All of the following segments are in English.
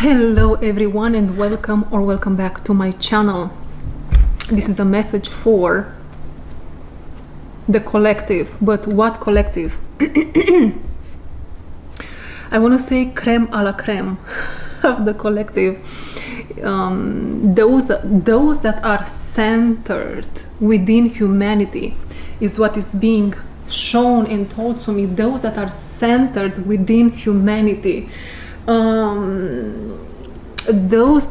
Hello everyone and welcome back to my channel. This is a message for the collective, but what collective? I want to say creme a la creme of the collective. Those that are centered within humanity is what is being shown and told to me. Those that are centered within humanity. Those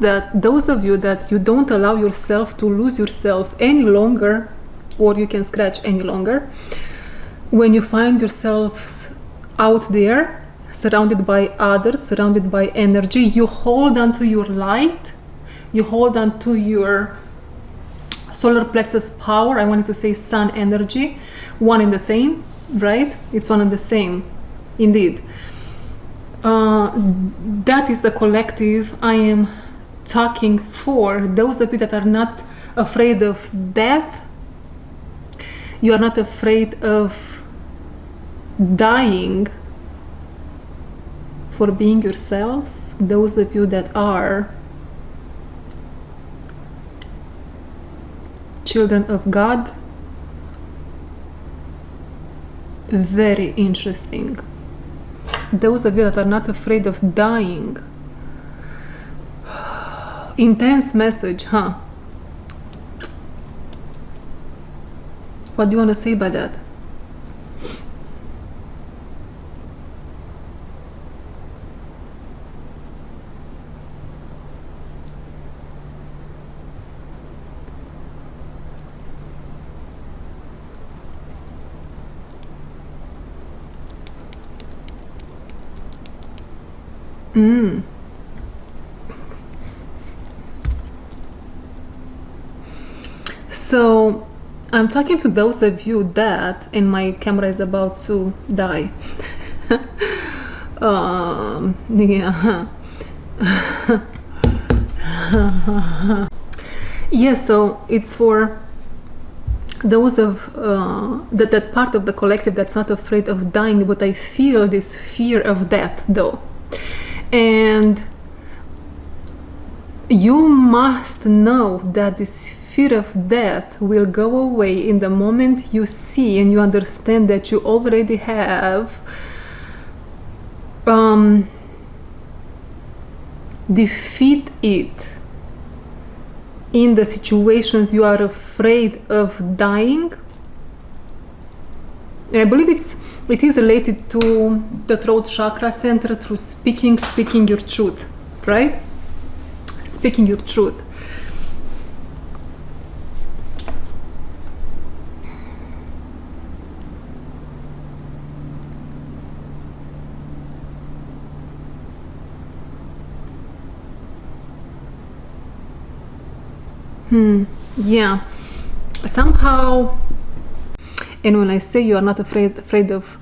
of you that you don't allow yourself to lose yourself any longer, or you can scratch any longer, when you find yourselves out there surrounded by others, surrounded by energy, you hold on to your light, you hold on to your solar plexus power. I wanted to say sun energy, one and the same, right? It's one and the same, indeed. That is the collective I am talking for. Those of you that are not afraid of death, you are not afraid of dying for being yourselves. Those of you that are children of God, very interesting. Those of you that are not afraid of dying. Intense message, huh? What do you want to say by that? So I'm talking to those of you that, and my camera is about to die. Yeah. Yeah, so it's for those of that part of the collective that's not afraid of dying, but I feel this fear of death though. And you must know that this fear of death will go away in the moment you see and you understand that you already have defeat it in the situations you are afraid of dying. And I believe it is related to the throat chakra center through speaking your truth, right? Speaking your truth. Yeah, somehow. And when I say you are not afraid of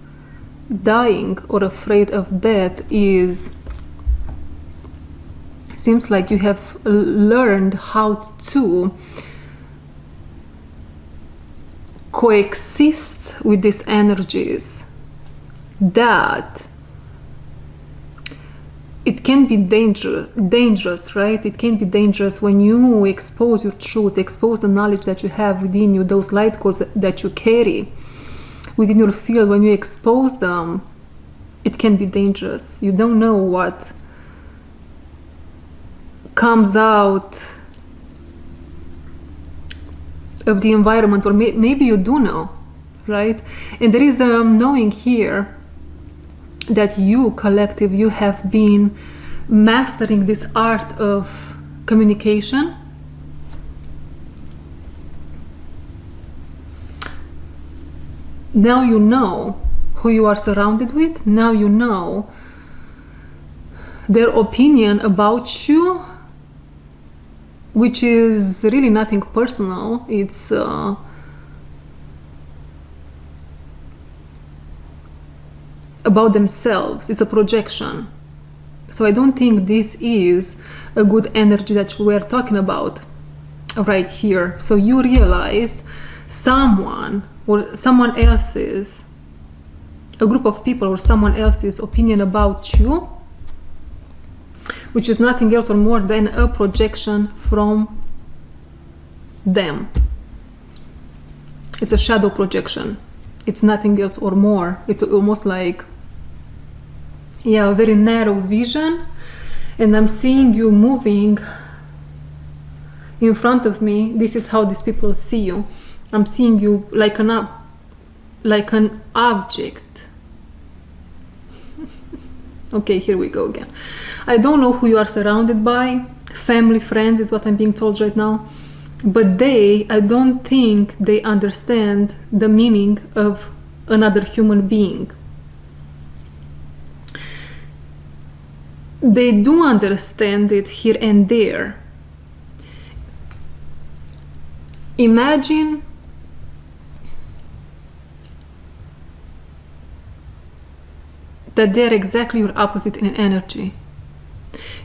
dying or afraid of death, seems like you have learned how to coexist with these energies, that it can be dangerous, right? It can be dangerous when you expose your truth, expose the knowledge that you have within you, those light codes that you carry within your field. When you expose them, it can be dangerous. You don't know what comes out of the environment, or maybe you do know, right? And there is a knowing here that you, collective, you have been mastering this art of communication. Now you know who you are surrounded with. Now you know their opinion about you, which is really nothing personal. It's about themselves. It's a projection. So I don't think this is a good energy that we're talking about right here. So you realized someone or someone else's, a group of people or someone else's opinion about you which is nothing else or more than a projection from them. It's a shadow projection. It's nothing else or more. It's almost like, yeah, a very narrow vision. And I'm seeing you moving in front of me. This is how these people see you. I'm seeing you like an object. Okay, here we go again. I don't know who you are surrounded by. Family, friends is what I'm being told right now. But I don't think they understand the meaning of another human being. They do understand it here and there. Imagine that they're exactly your opposite in energy.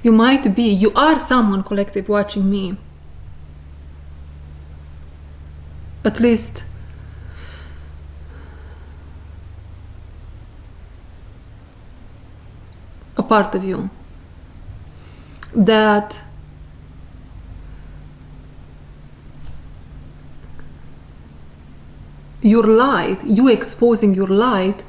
You are someone, collective, watching me. At least a part of you. That your light, you exposing your light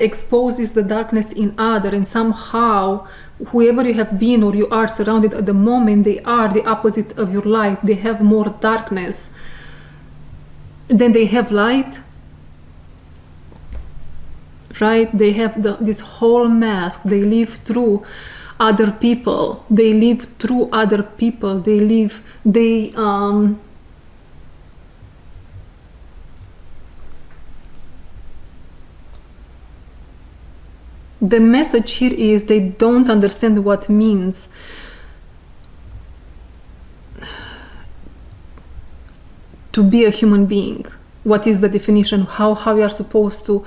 exposes the darkness in other, and somehow whoever you have been or you are surrounded at the moment, they are the opposite of your light. They have more darkness than they have light, right? They have this whole mask. They live through other people. The message here is they don't understand what it means to be a human being. What is the definition? How you are supposed to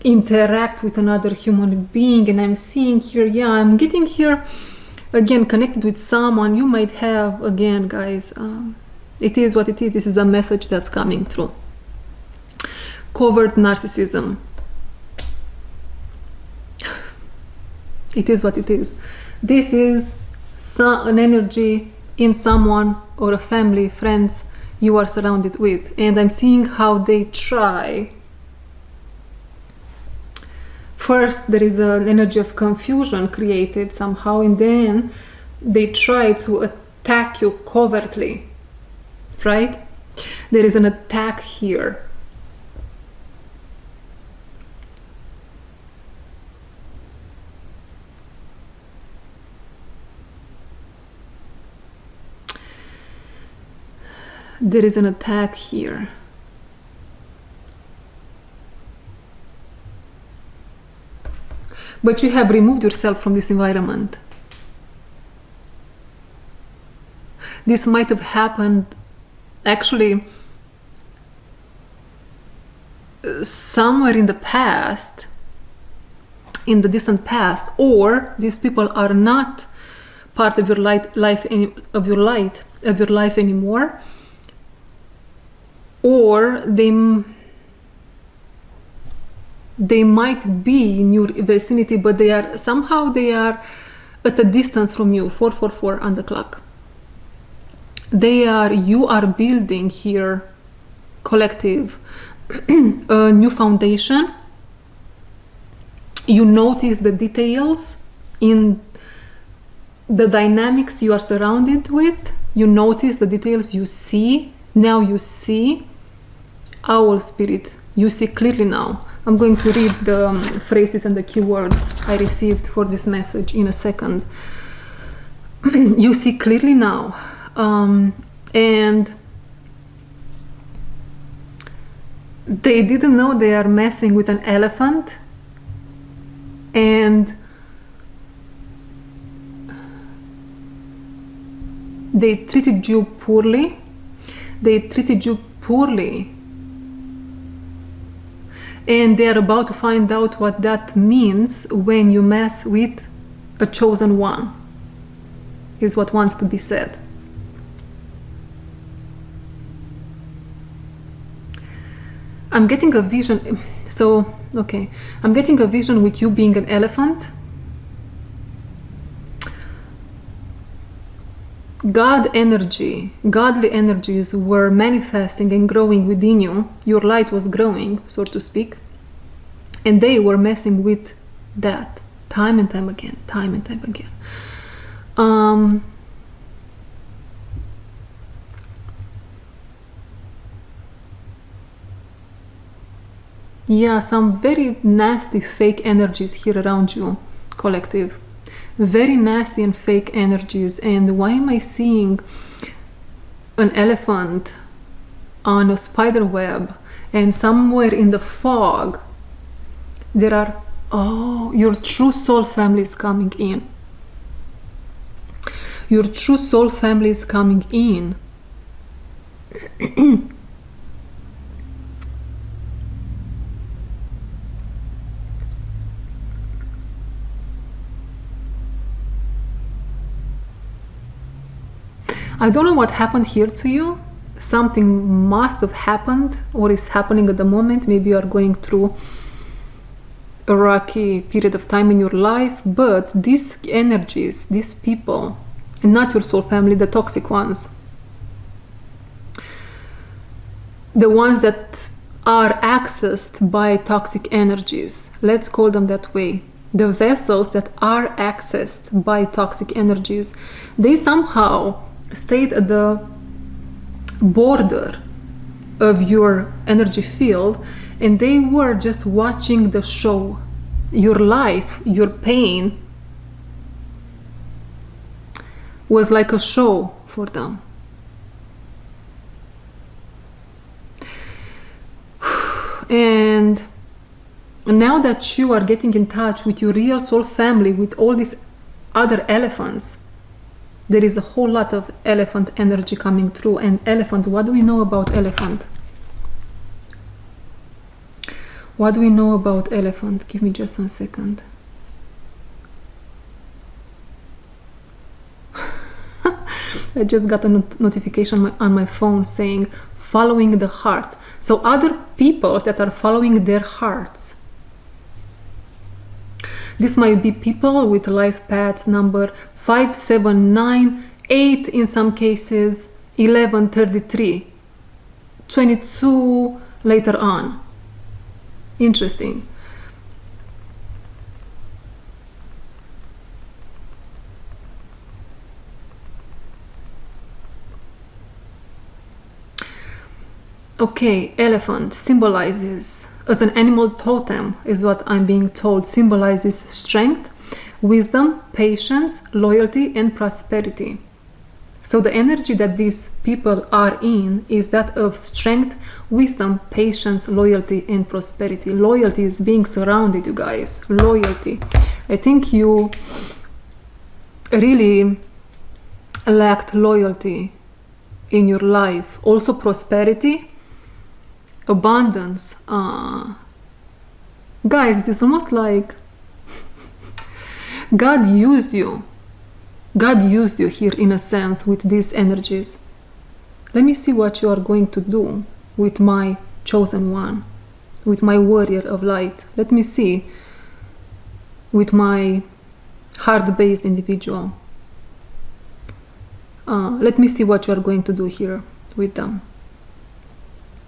interact with another human being. And I'm seeing here, yeah, I'm getting here again connected with someone. You might have, again, guys, it is what it is. This is a message that's coming through. Covert narcissism. It is what it is. This is an energy in someone or a family, friends you are surrounded with. And I'm seeing how they try. First, there is an energy of confusion created somehow, and then they try to attack you covertly, right? There is an attack here. There is an attack here. But you have removed yourself from this environment. This might have happened actually somewhere in the past, in the distant past, or these people are not part of your life anymore. Or they might be in your vicinity, but they are at a distance from you. 444 on the clock. You are building here, collective, a new foundation. You notice the details in the dynamics you are surrounded with. You notice the details you see. Now you see, owl spirit, you see clearly now. I'm going to read the phrases and the keywords I received for this message in a second. You see clearly now. And they didn't know they are messing with an elephant. And they treated you poorly. And they are about to find out what that means when you mess with a chosen one, is what wants to be said. I'm getting a vision. So, okay, I'm getting a vision with you being an elephant. God energy, godly energies were manifesting and growing within you. Your light was growing, so to speak. And they were messing with that time and time again, time and time again. Yeah, some very nasty fake energies here around you, collective. Very nasty and fake energies. And why am I seeing an elephant on a spider web, and somewhere in the fog there are, oh, your true soul family is coming in. Your true soul family is coming in. I don't know what happened here to you. Something must have happened or is happening at the moment. Maybe you are going through a rocky period of time in your life, but these energies, these people, not your soul family, the toxic ones, the ones that are accessed by toxic energies, let's call them that way, the vessels that are accessed by toxic energies, they somehow stayed at the border of your energy field, and they were just watching the show. Your life, your pain was like a show for them. And now that you are getting in touch with your real soul family, with all these other elephants, there is a whole lot of elephant energy coming through. And elephant, what do we know about elephant? What do we know about elephant? Give me just 1 second. I just got a notification on my phone saying following the heart. So other people that are following their hearts. This might be people with life paths number 5, 7, 9, 8 in some cases, 11, 33, 22 later on. Interesting. Okay, elephant symbolizes, as an animal totem, is what I'm being told, symbolizes strength, wisdom, patience, loyalty, and prosperity. So the energy that these people are in is that of strength, wisdom, patience, loyalty, and prosperity. Loyalty is being surrounded, you guys. Loyalty. I think you really lacked loyalty in your life. Also prosperity, abundance. Guys, it's almost like God used you. God used you here in a sense with these energies. Let me see what you are going to do with my chosen one, with my warrior of light. Let me see with my heart-based individual. Let me see what you are going to do here with them.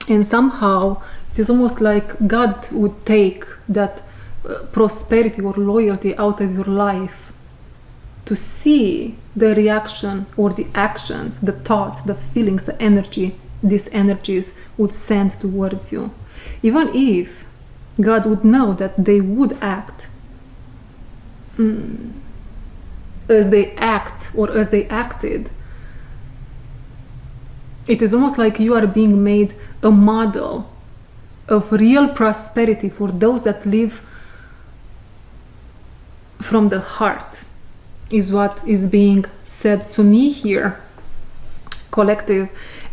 And somehow it is almost like God would take that prosperity or loyalty out of your life to see the reaction or the actions, the thoughts, the feelings, the energy these energies would send towards you. Even if God would know that they would act as they act or as they acted, it is almost like you are being made a model of real prosperity for those that live from the heart, is what is being said to me here, collective.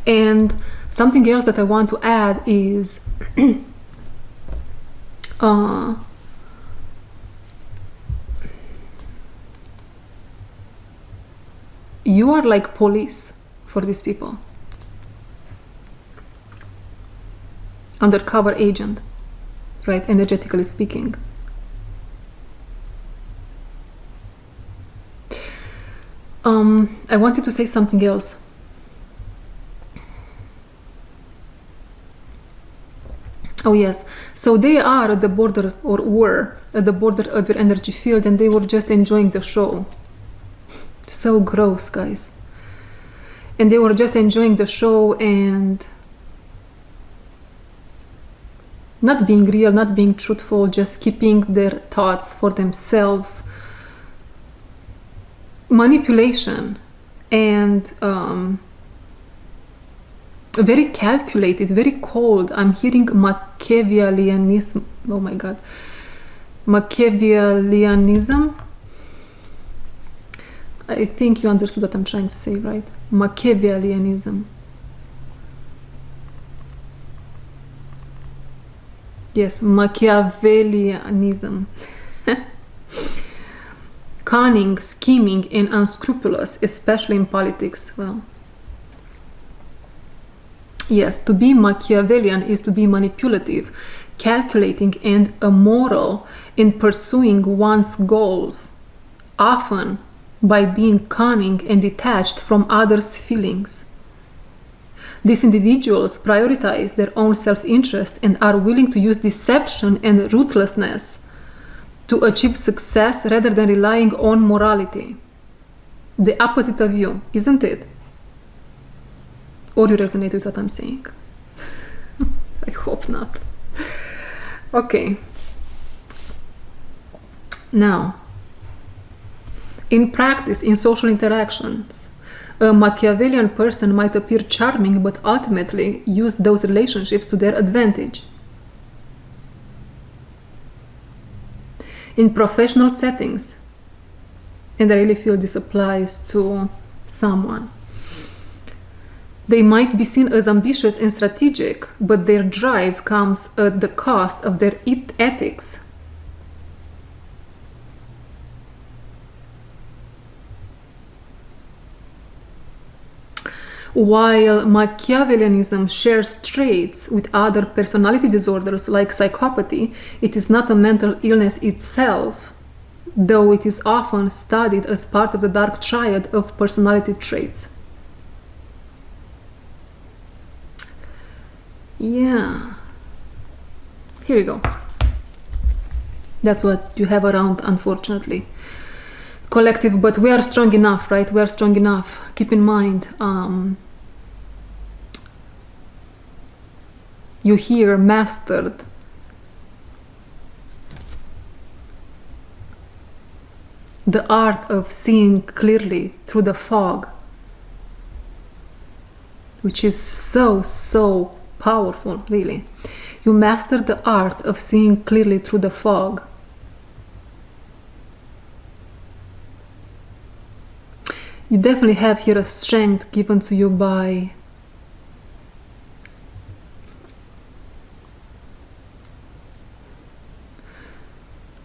And something else that I want to add is you are like police for these people. Undercover agent. right? Energetically speaking. I wanted to say something else. Oh yes, so they are at the border, or were at the border of your energy field, and they were just enjoying the show. So gross, guys. And they were just enjoying the show and not being real, not being truthful, just keeping their thoughts for themselves. Manipulation and very calculated, very cold. I'm hearing Machiavellianism. Oh my god. Machiavellianism. I think you understood what I'm trying to say, right? Machiavellianism. Yes, Machiavellianism. Cunning, scheming, and unscrupulous, especially in politics. Well, yes, to be Machiavellian is to be manipulative, calculating, and immoral in pursuing one's goals, often by being cunning and detached from others' feelings. These individuals prioritize their own self-interest and are willing to use deception and ruthlessness to achieve success rather than relying on morality. The opposite of you, isn't it? Or you resonate with what I'm saying? I hope not. Okay. Now, in practice, in social interactions, a Machiavellian person might appear charming, but ultimately use those relationships to their advantage. In professional settings, and I really feel this applies to someone, they might be seen as ambitious and strategic, but their drive comes at the cost of their ethics. While Machiavellianism shares traits with other personality disorders like psychopathy, it is not a mental illness itself, though it is often studied as part of the dark triad of personality traits. Yeah. Here we go. That's what you have around, unfortunately. Collective, but we are strong enough, right? We are strong enough. Keep in mind, you hear mastered. The art of seeing clearly through the fog, which is so powerful, really. You master the art of seeing clearly through the fog. You definitely have here a strength given to you by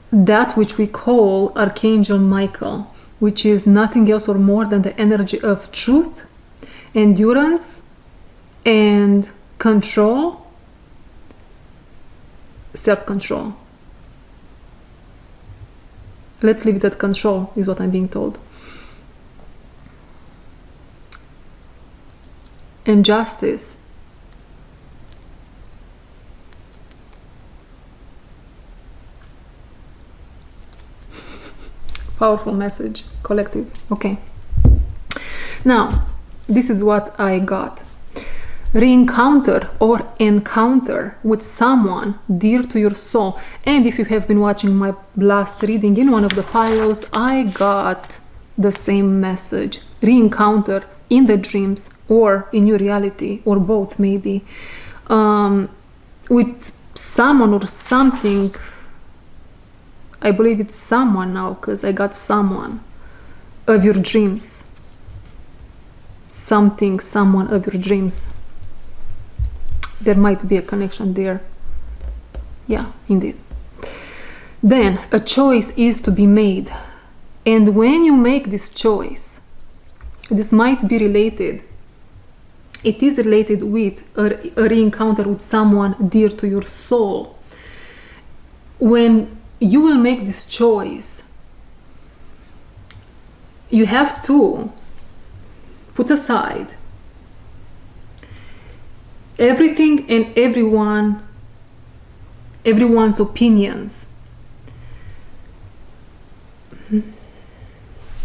that which we call Archangel Michael, which is nothing else or more than the energy of truth, endurance, and control, self-control. Let's leave it at control, is what I'm being told. And justice. Powerful message, collective. Okay. Now, this is what I got. Re-encounter or encounter with someone dear to your soul. And if you have been watching my last reading in one of the piles, I got the same message. Re-encounter in the dreams or in your reality, or both maybe, with someone or something. I believe it's someone now, because I got someone of your dreams. Something, someone of your dreams. There might be a connection there. Yeah, indeed. Then a choice is to be made. And when you make this choice, this might be related. It is related with a re-encounter with someone dear to your soul. when you will make this choice, you have to put aside everything and everyone's opinions.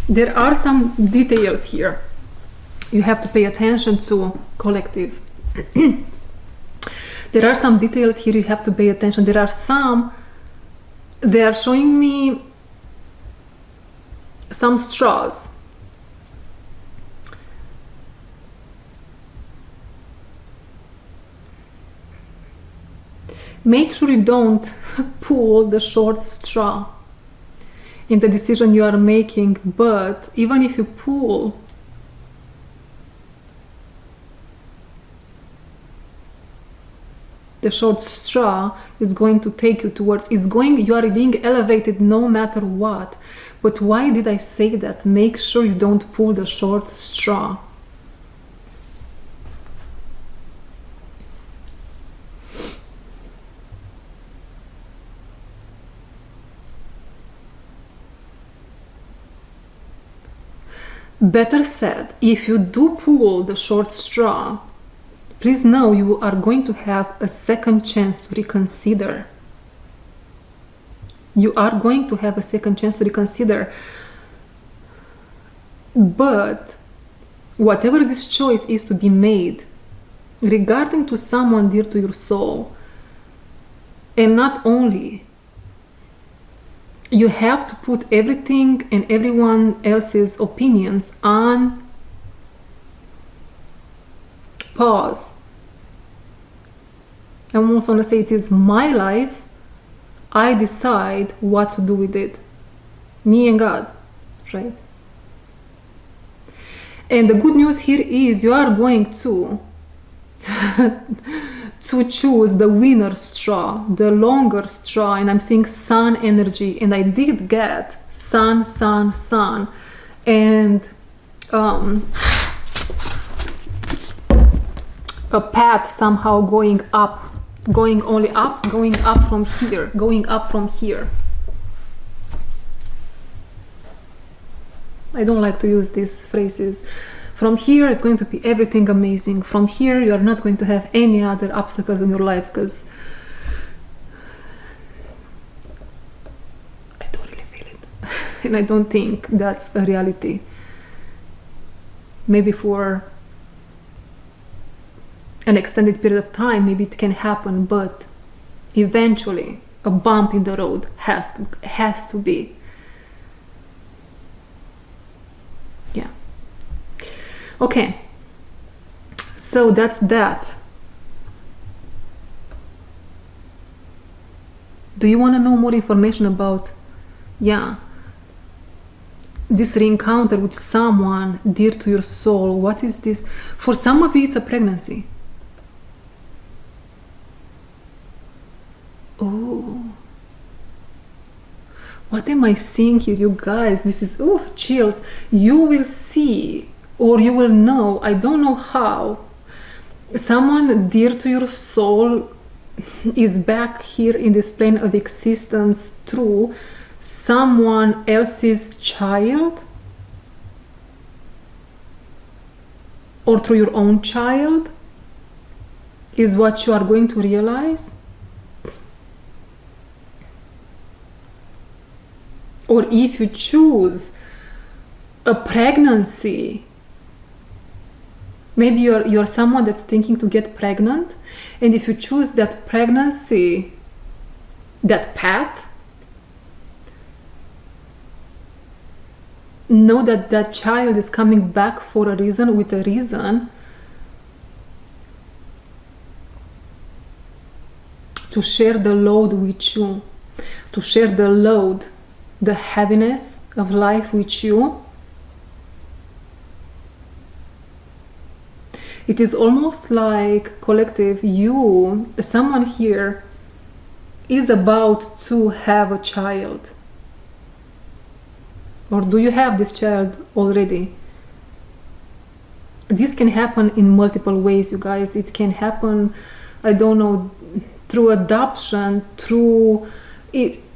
There are some details here you have to pay attention to, collective. There are some details here you have to pay attention. They are showing me some straws. Make sure you don't pull the short straw in the decision you are making, but even if you pull, the short straw is going to take you towards, you are being elevated no matter what. But why did I say that? Make sure you don't pull the short straw. Better said, if you do pull the short straw, please know you are going to have a second chance to reconsider. You are going to have a second chance to reconsider. But whatever this choice is to be made regarding to someone dear to your soul, and not only, you have to put everything and everyone else's opinions on pause. I almost want to say it is my life. I decide what to do with it. Me and God, right? And the good news here is you are going to to choose the winner straw, the longer straw, and I'm seeing sun energy, and I did get sun, and a path somehow going up, going up from here. I don't like to use these phrases. From here is going to be everything amazing. From here you are not going to have any other obstacles in your life, because I don't really feel it. And I don't think that's a reality. Maybe for an extended period of time, maybe it can happen, but eventually a bump in the road has to be. Yeah. Okay. So that's that. Do you want to know more information about, this re-encounter with someone dear to your soul? What is this? For some of you, it's a pregnancy. Oh, what am I seeing here, you guys? This is, chills. You will see, or you will know, I don't know how, someone dear to your soul is back here in this plane of existence through someone else's child, or through your own child, is what you are going to realize. Or if you choose a pregnancy, maybe you're someone that's thinking to get pregnant, and if you choose that pregnancy, that path, know that that child is coming back for a reason, with a reason to share the load with you, to share the load, the heaviness of life with you. It is almost like, collective, someone here is about to have a child. Or do you have this child already? This can happen in multiple ways, you guys. It can happen, I don't know, through adoption, through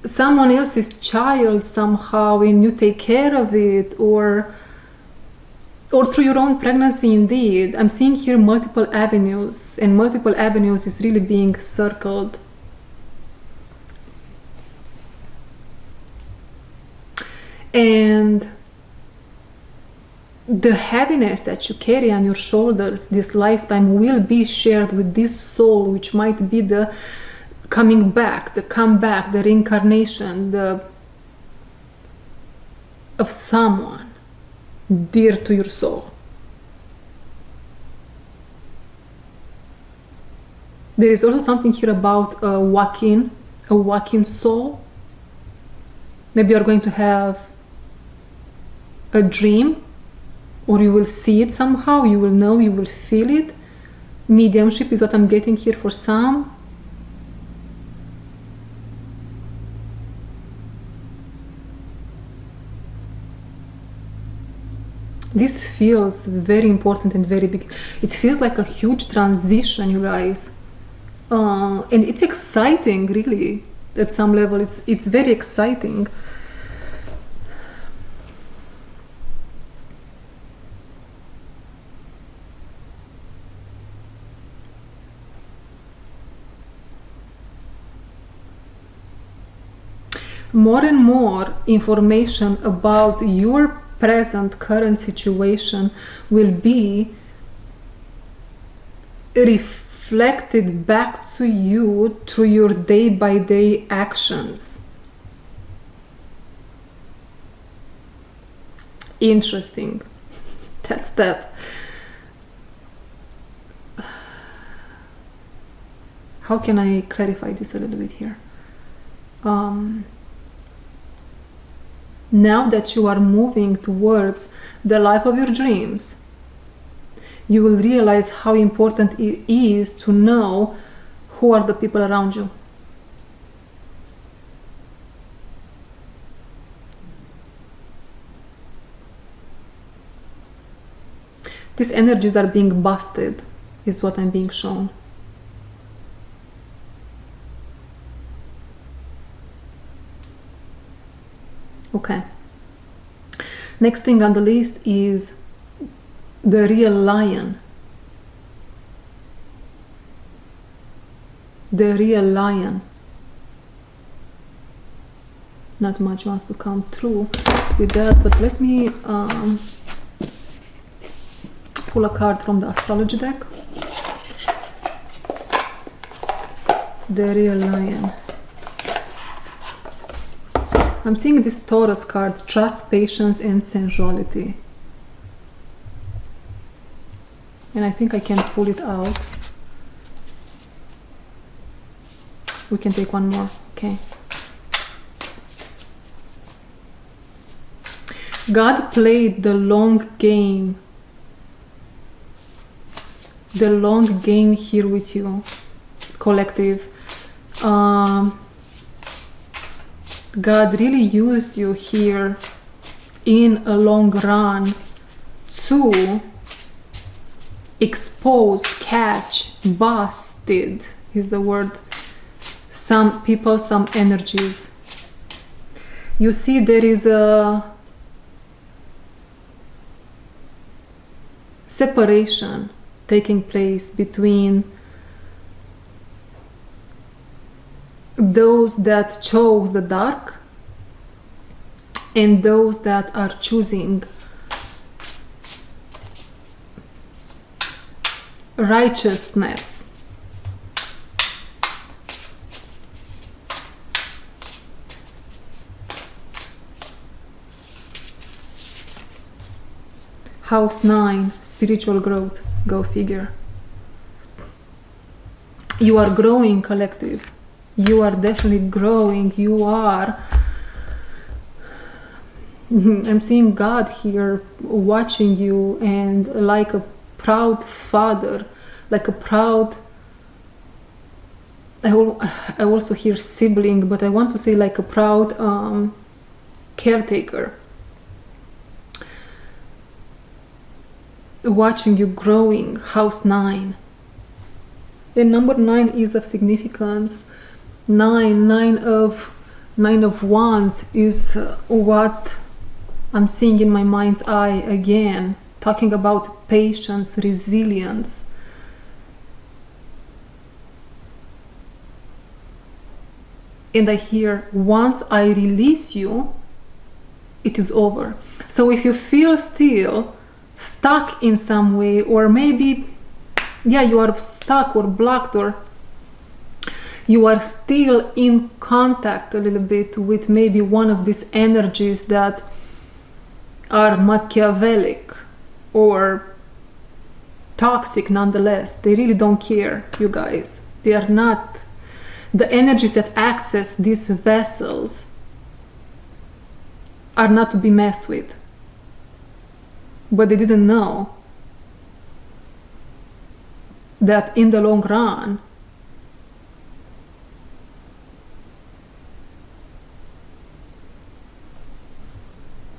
someone else's child somehow, and you take care of it, or through your own pregnancy. Indeed, I'm seeing here multiple avenues, and multiple avenues is really being circled. And the heaviness that you carry on your shoulders this lifetime will be shared with this soul, which might be the coming back, the comeback, the reincarnation, of someone dear to your soul. There is also something here about a walking soul. Maybe you're going to have a dream, or you will see it somehow, you will know, you will feel it. Mediumship is what I'm getting here for some. This feels very important and very big. It feels like a huge transition, you guys. And it's exciting, really, at some level. It's very exciting. More and more information about your current situation will be reflected back to you through your day-by-day actions. Interesting. That's that. How can I clarify this a little bit here? Now that you are moving towards the life of your dreams, you will realize how important it is to know who are the people around you. These energies are being busted, is what I'm being shown. Okay. Next thing on the list is the real lion. The real lion. Not much wants to come through with that, but let me pull a card from the astrology deck. The real lion. I'm seeing this Taurus card, trust, patience, and sensuality. And I think I can pull it out. We can take one more, okay. God played the long game. The long game here with you, collective. God really used you here in a long run to expose, catch, busted is the word, some people, some energies. You see, there is a separation taking place between those that chose the dark and those that are choosing righteousness. House 9, spiritual growth, go figure. You are growing, collective. You are definitely growing. You are. I'm seeing God here watching you, and like a proud father, like a proud. I also hear sibling, but I want to say like a proud caretaker. Watching you growing, house 9. And number 9 is of significance. 9 of Nine of Wands is what I'm seeing in my mind's eye again, talking about patience, resilience. And I hear, once I release you, it is over. So if you feel still stuck in some way, or maybe, yeah, you are stuck or blocked, or you are still in contact a little bit with maybe one of these energies that are Machiavellic or toxic nonetheless. They really don't care, you guys. They are not. The energies that access these vessels are not to be messed with. But they didn't know that in the long run,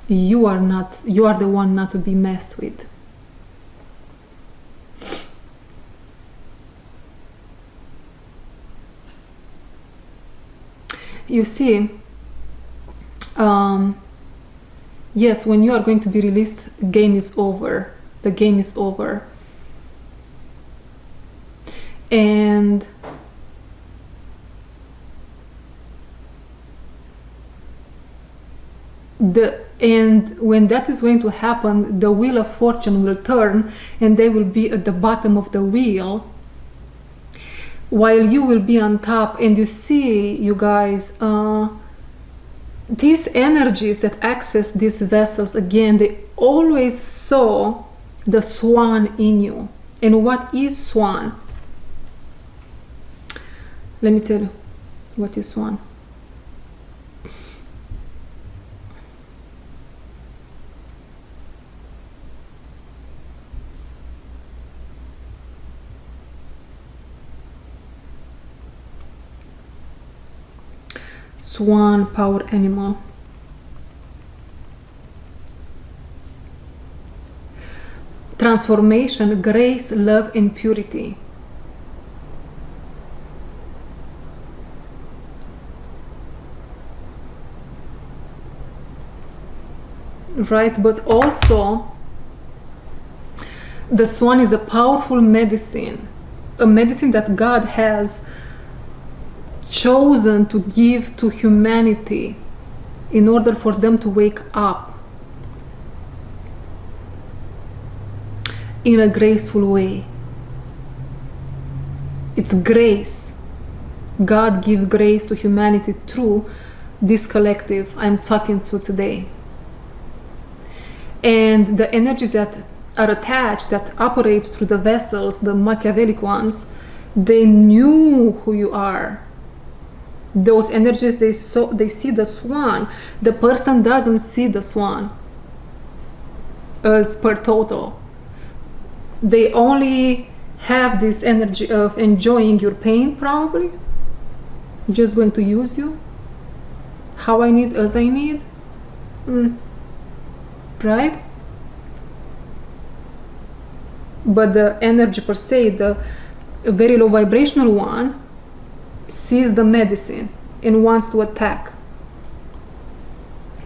you are the one not to be messed with. You see, yes, when you are going to be released, game is over. The game is over. And when that is going to happen, the wheel of fortune will turn and they will be at the bottom of the wheel while you will be on top. And you see, you guys, these energies that access these vessels, again, they always saw the swan in you. And what is swan? Let me tell you what is swan. Swan, power animal. Transformation, grace, love, and purity. Right, but also the swan is a powerful medicine, a medicine that God has chosen to give to humanity in order for them to wake up in a graceful way. It's grace. God gives grace to humanity through this collective I'm talking to today. And the energies that are attached, that operate through the vessels, the Machiavellic ones, they knew who you are. Those energies, they see the swan. The person doesn't see the swan as per total. They only have this energy of enjoying your pain, probably. Just going to use you how I need, as I need. Right? But the energy per se, the very low vibrational one, sees the medicine and wants to attack.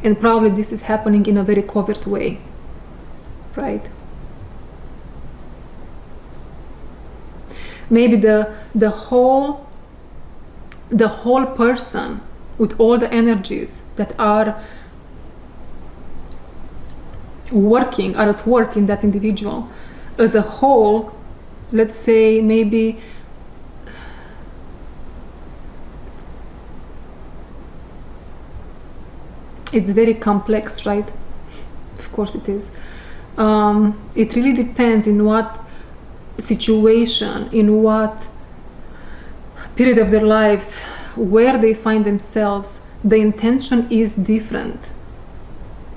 And probably this is happening in a very covert way, right? Maybe the whole person with all the energies that are at work in that individual as a whole, let's say maybe it's very complex, right? Of course it is. It really depends in what situation, in what period of their lives, where they find themselves. The intention is different.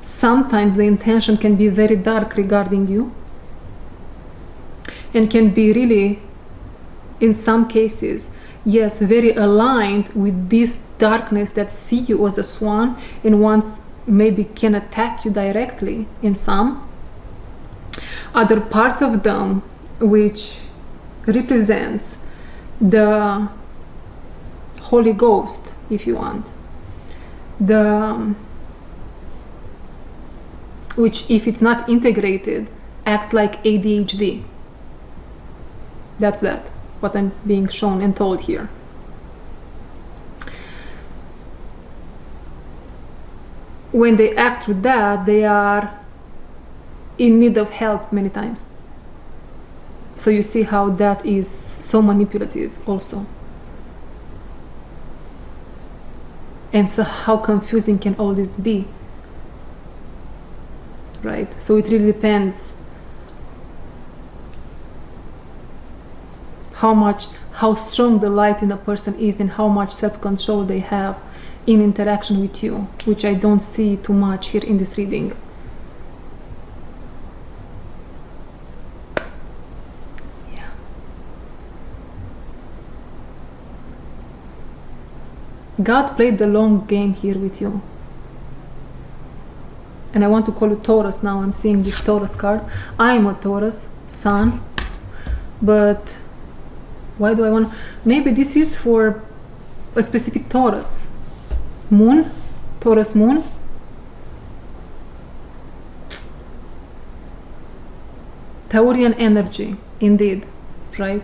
Sometimes the intention can be very dark regarding you, and can be really, in some cases, yes, very aligned with this darkness that see you as a swan and once maybe can attack you directly. In some other parts of them, which represents the Holy Ghost, if you want, which if it's not integrated acts like ADHD. That's what I'm being shown and told here. When they act through that, they are in need of help many times. So you see how that is so manipulative also. And so how confusing can all this be? Right? So it really depends how strong the light in a person is and how much self-control they have in interaction with you, which I don't see too much here in this reading. Yeah. God played the long game here with you. And I want to call you Taurus now. I'm seeing this Taurus card. I'm a Taurus sun, but why do I want? Maybe this is for a specific Taurus moon, Taurus moon. Taurian energy, indeed, right?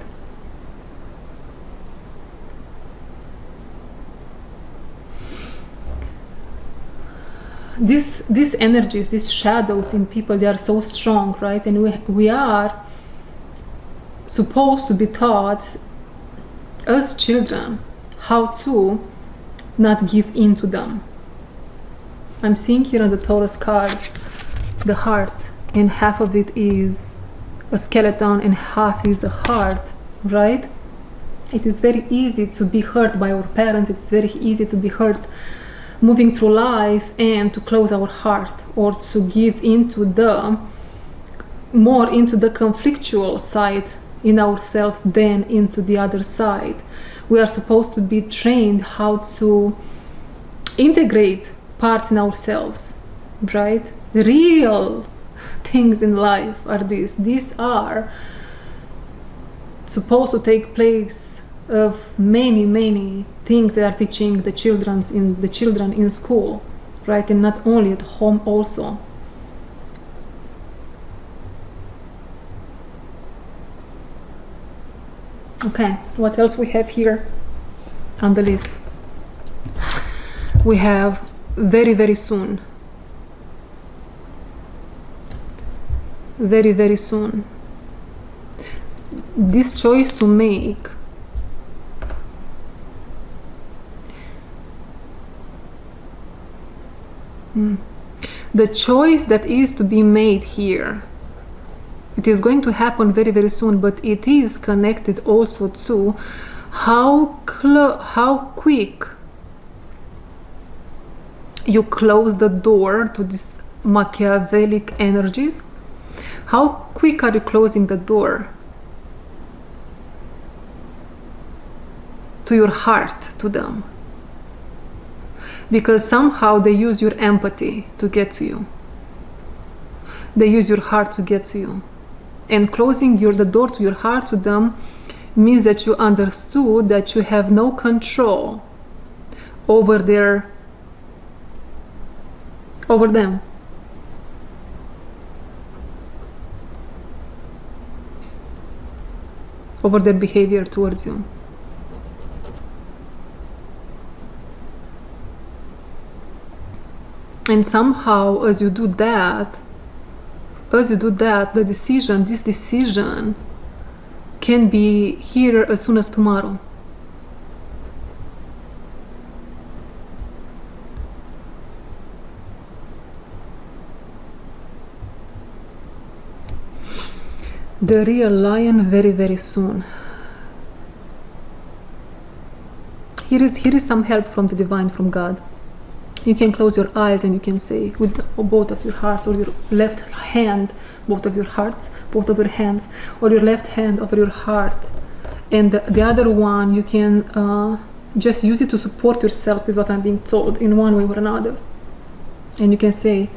These energies, these shadows in people, they are so strong, right? And we are supposed to be taught as children how to not give in to them. I'm seeing here on the Taurus card the heart, and half of it is a skeleton and half is a heart, right? It is very easy to be hurt by our parents. It's very easy to be hurt moving through life and to close our heart, or to give into more into the conflictual side in ourselves than into the other side. We are supposed to be trained how to integrate parts in ourselves, right? Real things in life are these. These are supposed to take place of many things that are teaching the children in school, right? And not only at home also. Okay, what else we have here on the list? We have very soon. Very soon. This choice to make. The choice that is to be made here, it is going to happen very soon, but it is connected also to how quick you close the door to these Machiavellic energies. How quick are you closing the door to your heart, to them? Because somehow they use your empathy to get to you. They use your heart to get to you. And closing the door to your heart to them means that you understood that you have no control over them. Over their behavior towards you. And somehow, as you do that, this decision can be here as soon as tomorrow. The real lion, very soon. Here is some help from the divine, from God. You can close your eyes and you can say with both of your hearts, or your left hand, both of your hearts, both of your hands, or your left hand over your heart, and the other one you can just use it to support yourself, is what I'm being told, in one way or another. And you can say,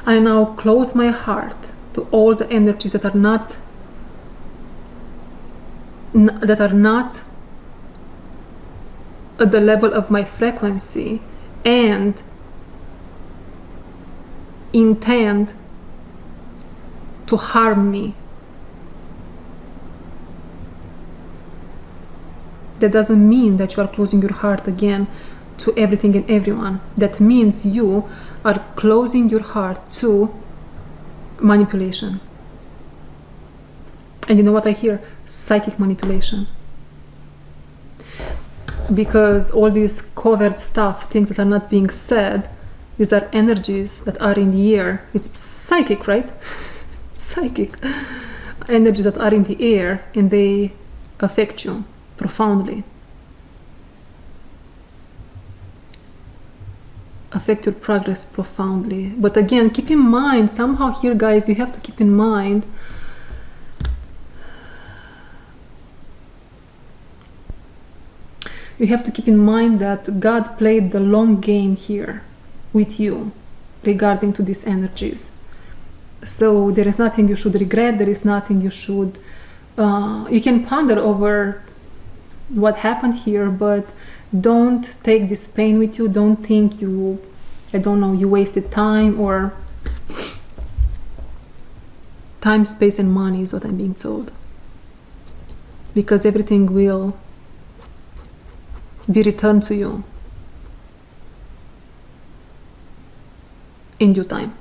I now close my heart to all the energies that are not that are not at the level of my frequency and intend to harm me. That doesn't mean that you are closing your heart again to everything and everyone. That means you are closing your heart to manipulation. And you know what I hear? Psychic manipulation. Because all this covert stuff, things that are not being said, these are energies that are in the air. It's psychic, right? Psychic energies that are in the air, and they affect you profoundly. Affect your progress profoundly. But again, keep in mind, somehow here, guys, you have to keep in mind that God played the long game here with you regarding to these energies. So there is nothing you should regret. There is nothing you should you can ponder over what happened here, but don't take this pain with you. Don't think you wasted time, or time, space and money is what I'm being told, because everything will be returned to you in due time.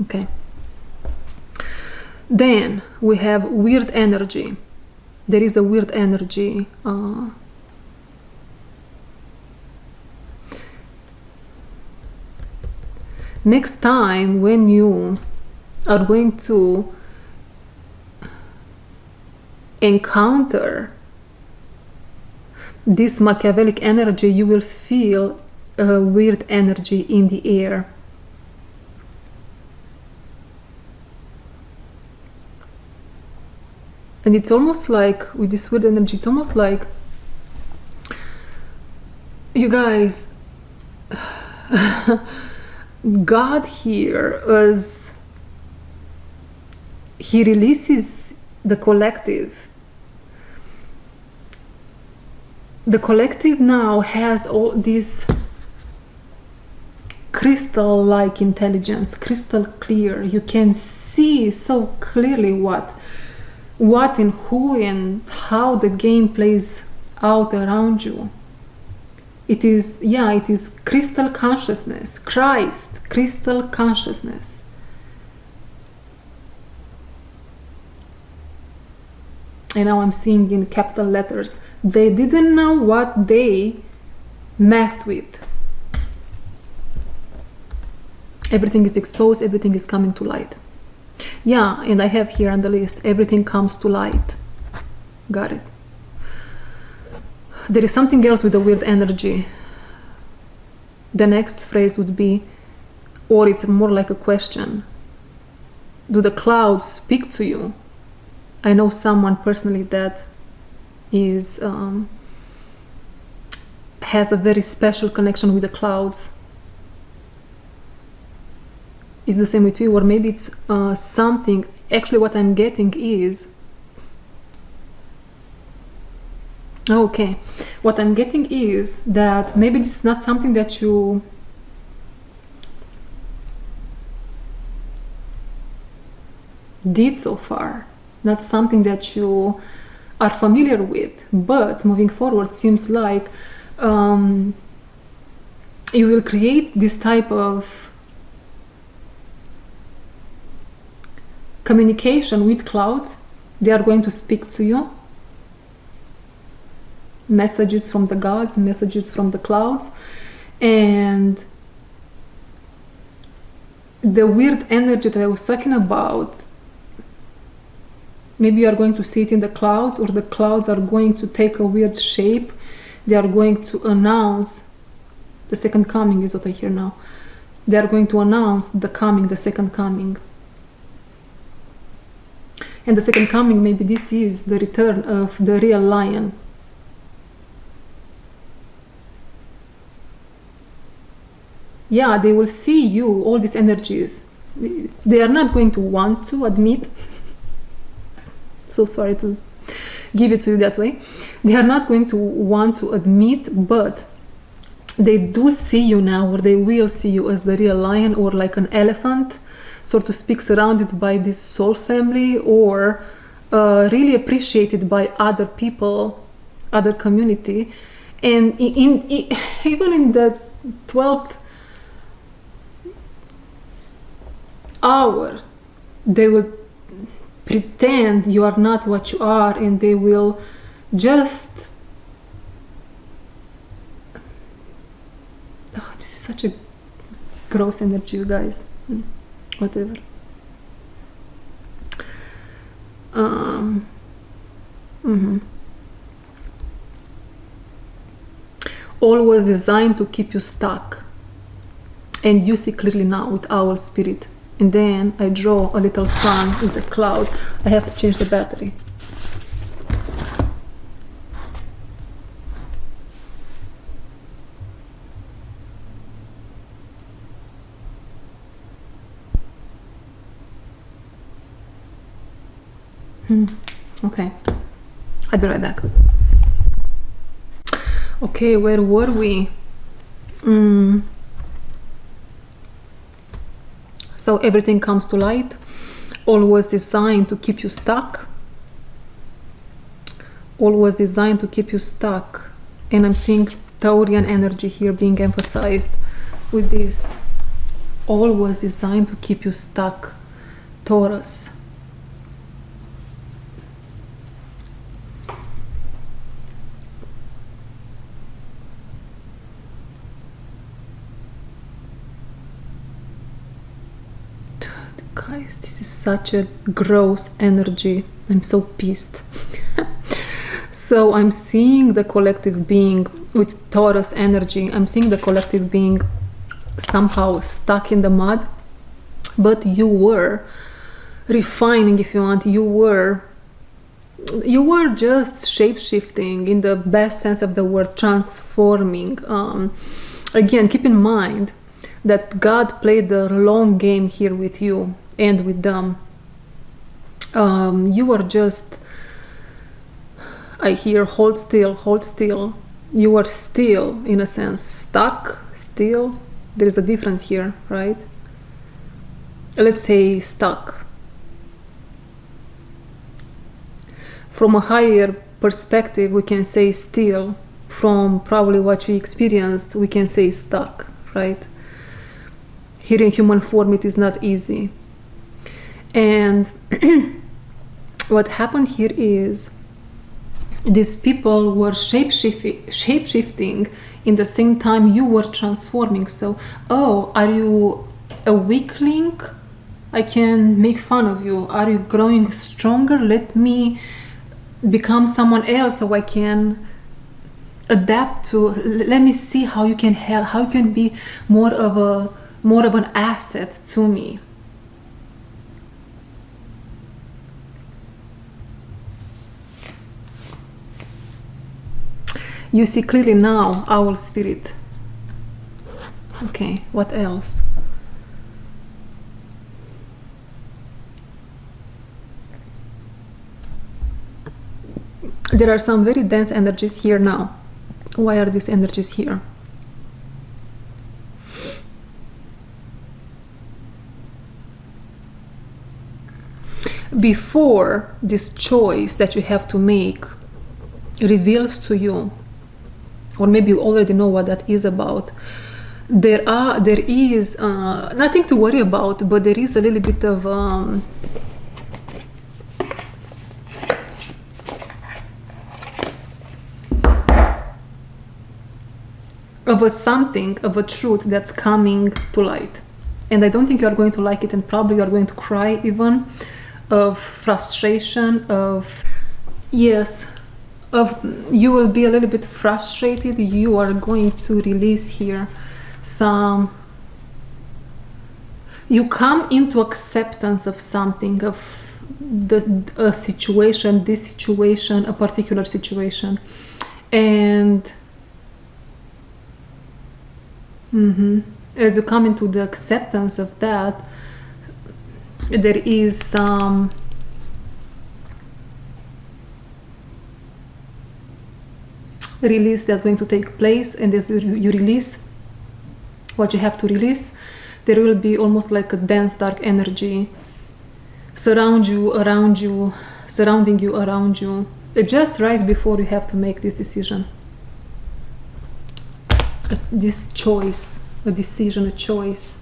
Okay. Then we have weird energy. There is a weird energy. Next time when you are going to encounter this Machiavellic energy, you will feel a weird energy in the air. And it's almost like, with this weird energy, it's almost like, you guys, God here, as He releases the collective. The collective now has all this crystal-like intelligence, crystal clear. You can see so clearly what and who and how the game plays out around you. It is crystal consciousness, Christ, crystal consciousness. And now I'm seeing in capital letters, they didn't know what they messed with. Everything is exposed, everything is coming to light. Yeah, and I have here on the list, everything comes to light. Got it. There is something else with the weird energy. The next phrase would be, or it's more like a question. Do the clouds speak to you? I know someone personally that is has a very special connection with the clouds. Is the same with you, or maybe it's something. Actually, what I'm getting is, okay, what I'm getting is that maybe this is not something that you did so far, not something that you are familiar with, but moving forward seems like you will create this type of communication with clouds. They are going to speak to you. Messages from the gods, messages from the clouds. And the weird energy that I was talking about, maybe you are going to see it in the clouds, or the clouds are going to take a weird shape. They are going to announce the second coming, is what I hear now. They are going to announce the second coming. And the second coming, maybe this is the return of the real lion. Yeah, they will see you, all these energies. They are not going to want to admit. So sorry to give it to you that way. They are not going to want to admit, but they do see you now, or they will see you as the real lion, or like an elephant, so to speak, surrounded by this soul family, or really appreciated by other people, other community. And even in the 12th hour, they will pretend you are not what you are, and they will just this is such a gross energy, you guys. Whatever. All was designed to keep you stuck, and you see clearly now with owl spirit. And then I draw a little sun with a cloud. I have to change the battery. Okay, I'll be right back. Okay, where were we? So everything comes to light. All was designed to keep you stuck. All was designed to keep you stuck. And I'm seeing Taurian energy here being emphasized with this. All was designed to keep you stuck, Taurus. Guys, this is such a gross energy. I'm so pissed. So I'm seeing the collective being with Taurus energy. I'm seeing the collective being somehow stuck in the mud, but you were refining, if you want. You were just shape-shifting in the best sense of the word, transforming. Again, keep in mind that God played the long game here with you and with them. You were just, I hear, hold still, hold still. You were still, in a sense, stuck, still. There is a difference here, right? Let's say stuck. From a higher perspective, we can say still. From probably what you experienced, we can say stuck, right? Here in human form, it is not easy. And what happened here is these people were shape-shifting in the same time you were transforming. So, oh, are you a weakling? I can make fun of you. Are you growing stronger? Let me become someone else so I can adapt to. Let me see how you can help, how you can be more of an asset to me. You see clearly now, owl spirit. Okay, what else? There are some very dense energies here now. Why are these energies here? Before this choice that you have to make reveals to you, or maybe you already know what that is about, there is nothing to worry about, but there is a little bit of a truth that's coming to light. And I don't think you are going to like it, and probably you are going to cry even, of frustration, you will be a little bit frustrated. You are going to release here you come into acceptance of something, of a situation, this situation, a particular situation. And as you come into the acceptance of that, there is release that's going to take place, and as you release what you have to release, there will be almost like a dense dark energy surrounding you, around you, just right before you have to make this decision, this choice, a decision, a choice.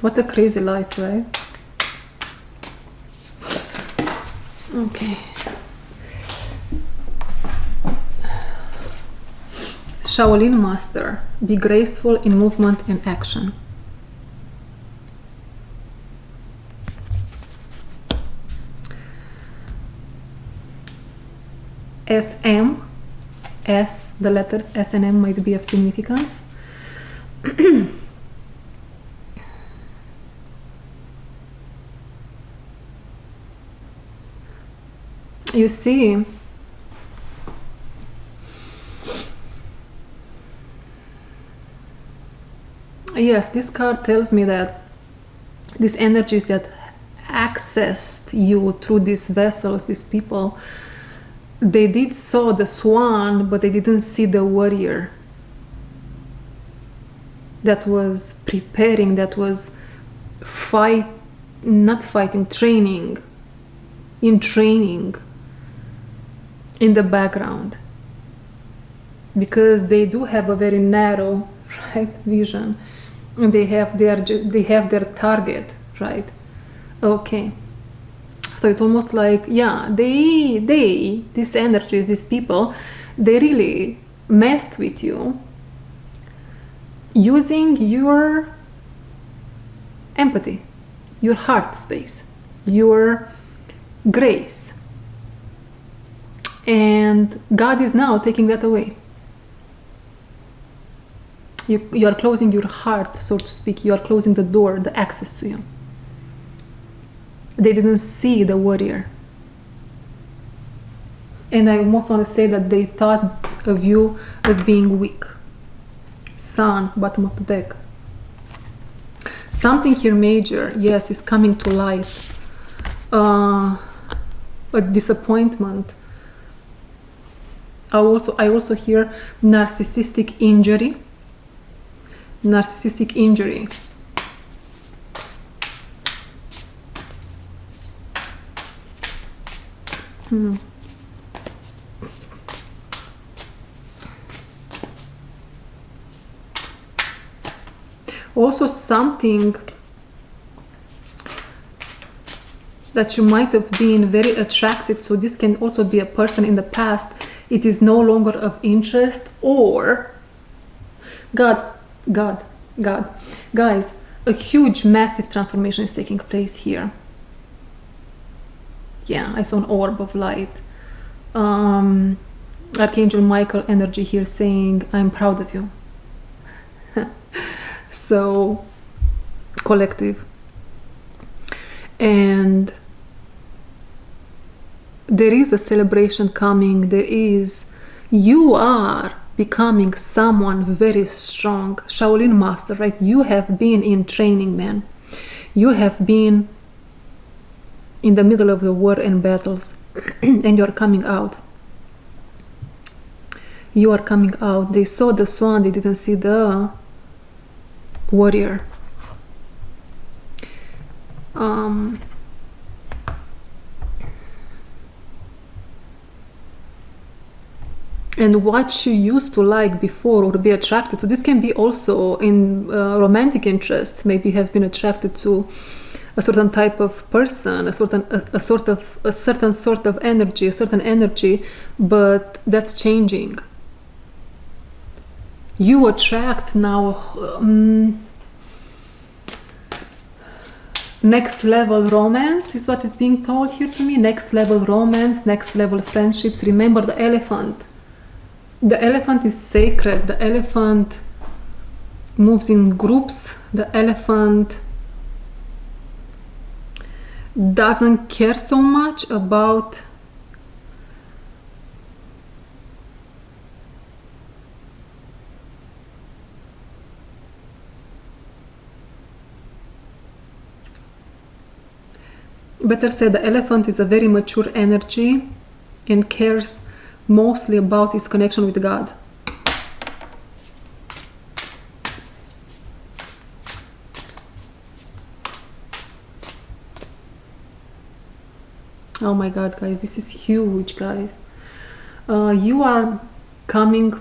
What a crazy life, right? Okay. Shaolin Master, be graceful in movement and action. SM, S, the letters S and M might be of significance. You see, yes, this card tells me that these energies that accessed you through these vessels, these people, they did saw the swan, but they didn't see the warrior that was preparing, that was training in the background, because they do have a very narrow, right, vision, and they have their target, right? Okay, so it's almost like, yeah, these energies, these people, they really messed with you using your empathy, your heart space, your grace. And God is now taking that away. You are closing your heart, so to speak. You are closing the door, the access to you. They didn't see the warrior. And I almost want to say that they thought of you as being weak. Sun, bottom of the deck. Something here major, yes, is coming to light. A disappointment. I also hear narcissistic injury. Narcissistic injury. Also something that you might have been very attracted to. This can also be a person in the past. It is no longer of interest, or God. Guys, a huge, massive transformation is taking place here. Yeah, I saw an orb of light. Archangel Michael energy here saying, I'm proud of you. So, collective. And there is a celebration coming. You are becoming someone very strong. Shaolin Master, right? You have been in training, man. You have been in the middle of the war and battles, and you're coming out. You are coming out. They saw the swan, they didn't see the warrior. And what you used to like before or be attracted to, this can be also in romantic interests. Maybe you have been attracted to a certain type of person, a certain sort of energy, but that's changing. You attract now next level romance is what is being told here to me. Next level romance, next level friendships. Remember the elephant. The elephant is sacred. The elephant moves in groups. The elephant doesn't care so much about Better said, the elephant is a very mature energy and cares mostly about his connection with God. Oh my God, guys, this is huge, guys. You are coming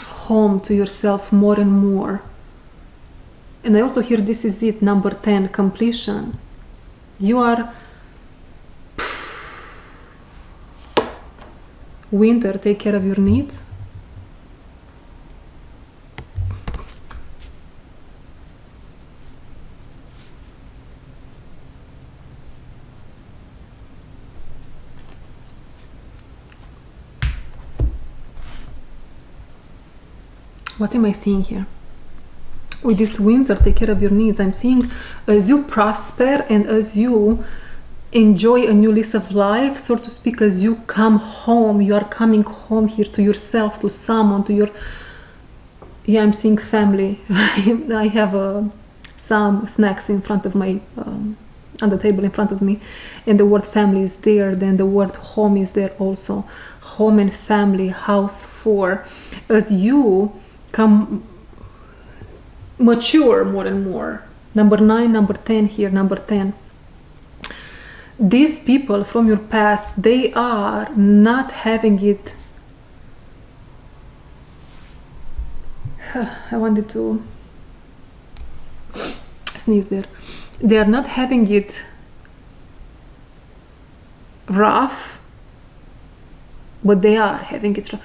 home to yourself more and more. And I also hear this is it, number 10, completion. You are... Winter, take care of your needs. What am I seeing here? With this winter, take care of your needs. I'm seeing as you prosper and as you enjoy a new lease of life, so to speak, as you come home, you are coming home here to yourself, to someone, to your... Yeah, I'm seeing family. I have some snacks in front of my... on the table in front of me, and the word family is there, then the word home is there also. Home and family, house 4. As you come mature more and more. Number 9, number 10 here, number 10. These people from your past, they are not having it. I wanted to sneeze there. They are not having it rough, but they are having it rough.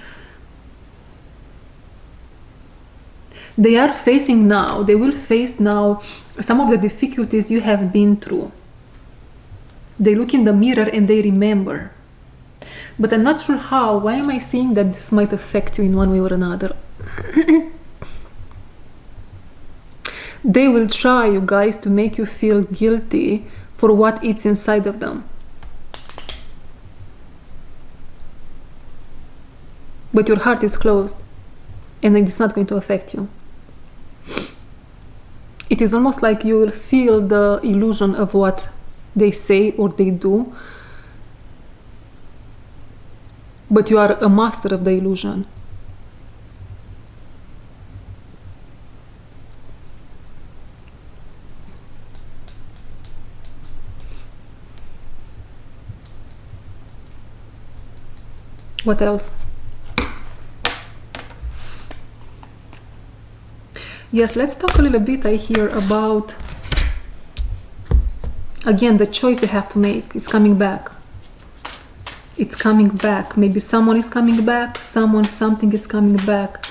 They are facing now, they will face now some of the difficulties you have been through. They look in the mirror and they remember. But I'm not sure how. Why am I seeing that this might affect you in one way or another? They will try, you guys, to make you feel guilty for what is inside of them. But your heart is closed and it's not going to affect you. It is almost like you will feel the illusion of what they say or they do, but you are a master of the illusion. What else? Yes, let's talk a little bit, I hear, about, again, the choice you have to make. It's coming back. It's coming back. Maybe someone is coming back, something is coming back.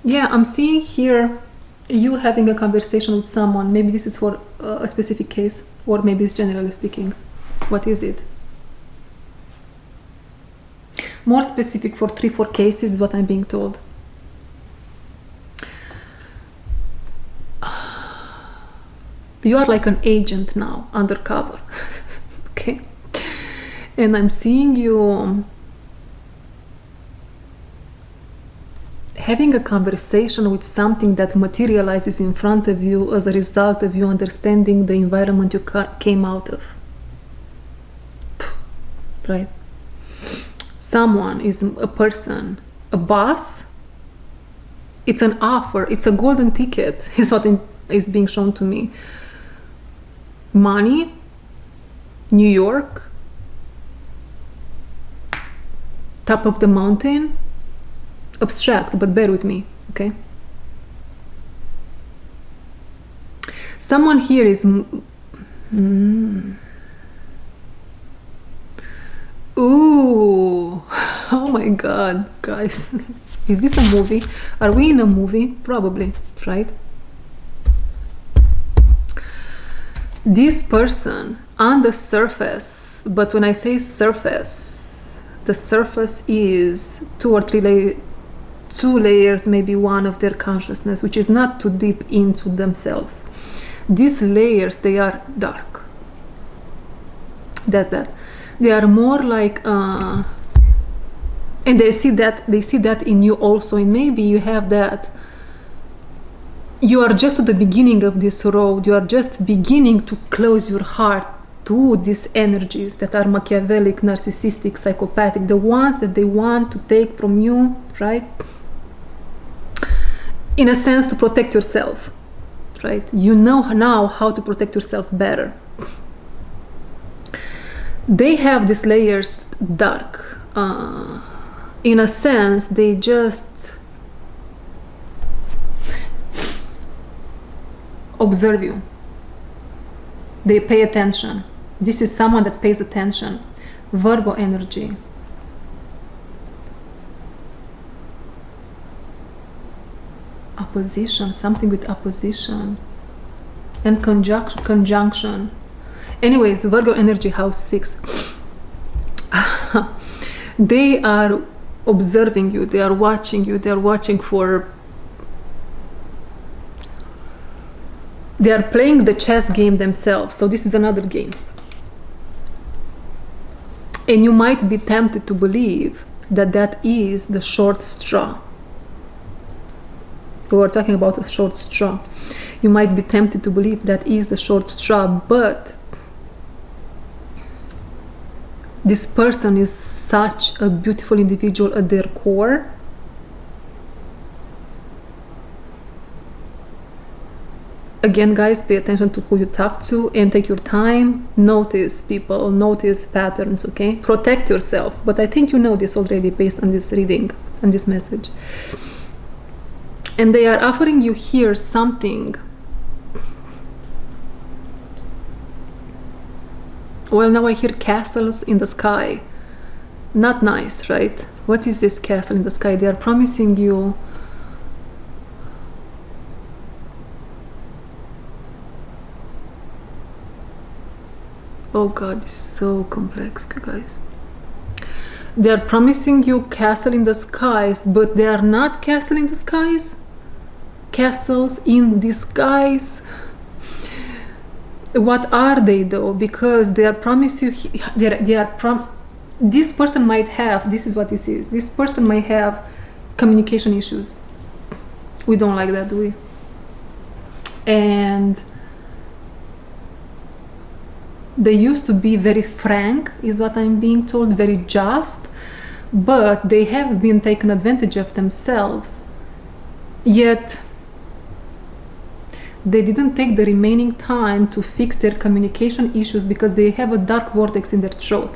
Yeah, I'm seeing here you having a conversation with someone. Maybe this is for a specific case, or maybe it's generally speaking. What is it? More specific for 3-4 cases is what I'm being told. You are like an agent now, undercover. Okay? And I'm seeing you having a conversation with something that materializes in front of you as a result of you understanding the environment you came out of. Right? Someone is a person, a boss. It's an offer, it's a golden ticket, is what is being shown to me. Money, New York, top of the mountain, abstract, but bear with me, okay? Someone here is... Ooh, oh my God, guys. Is this a movie? Are we in a movie? Probably, right? This person on the surface, but when I say surface, the surface is 2 or 3 2 layers, maybe one of their consciousness, which is not too deep into themselves. These layers, they are dark. That's that. They are more like, and they see that in you also, and maybe you have that you are just at the beginning of this road. You are just beginning to close your heart to these energies that are Machiavellic, narcissistic, psychopathic, the ones that they want to take from you, right? In a sense, to protect yourself, right? You know now how to protect yourself better. They have these layers dark. In a sense, they just observe you. They pay attention. This is someone that pays attention. Virgo energy. Opposition, something with opposition and conjunction. Anyways, Virgo energy, house 6. They are observing you, they are watching you, they are watching for, they are playing the chess game themselves. So this is another game. And you might be tempted to believe that that is the short straw. We were talking about a short straw. You might be tempted to believe that is the short straw, but this person is such a beautiful individual at their core. Again, guys, pay attention to who you talk to and take your time. Notice people, notice patterns, okay? Protect yourself. But I think you know this already based on this reading and this message. And they are offering you here something. Well, now I hear castles in the sky. Not nice, right? What is this castle in the sky? They are promising you oh God, this is so complex, guys. They are promising you castle in the skies, but they are not castle in the skies. Castles in disguise. What are they though? Because they are promising you, this person might have, this is what this is, this person might have communication issues. We don't like that, do we? And they used to be very frank, is what I'm being told, very just, but they have been taken advantage of themselves. Yet they didn't take the remaining time to fix their communication issues because they have a dark vortex in their throat.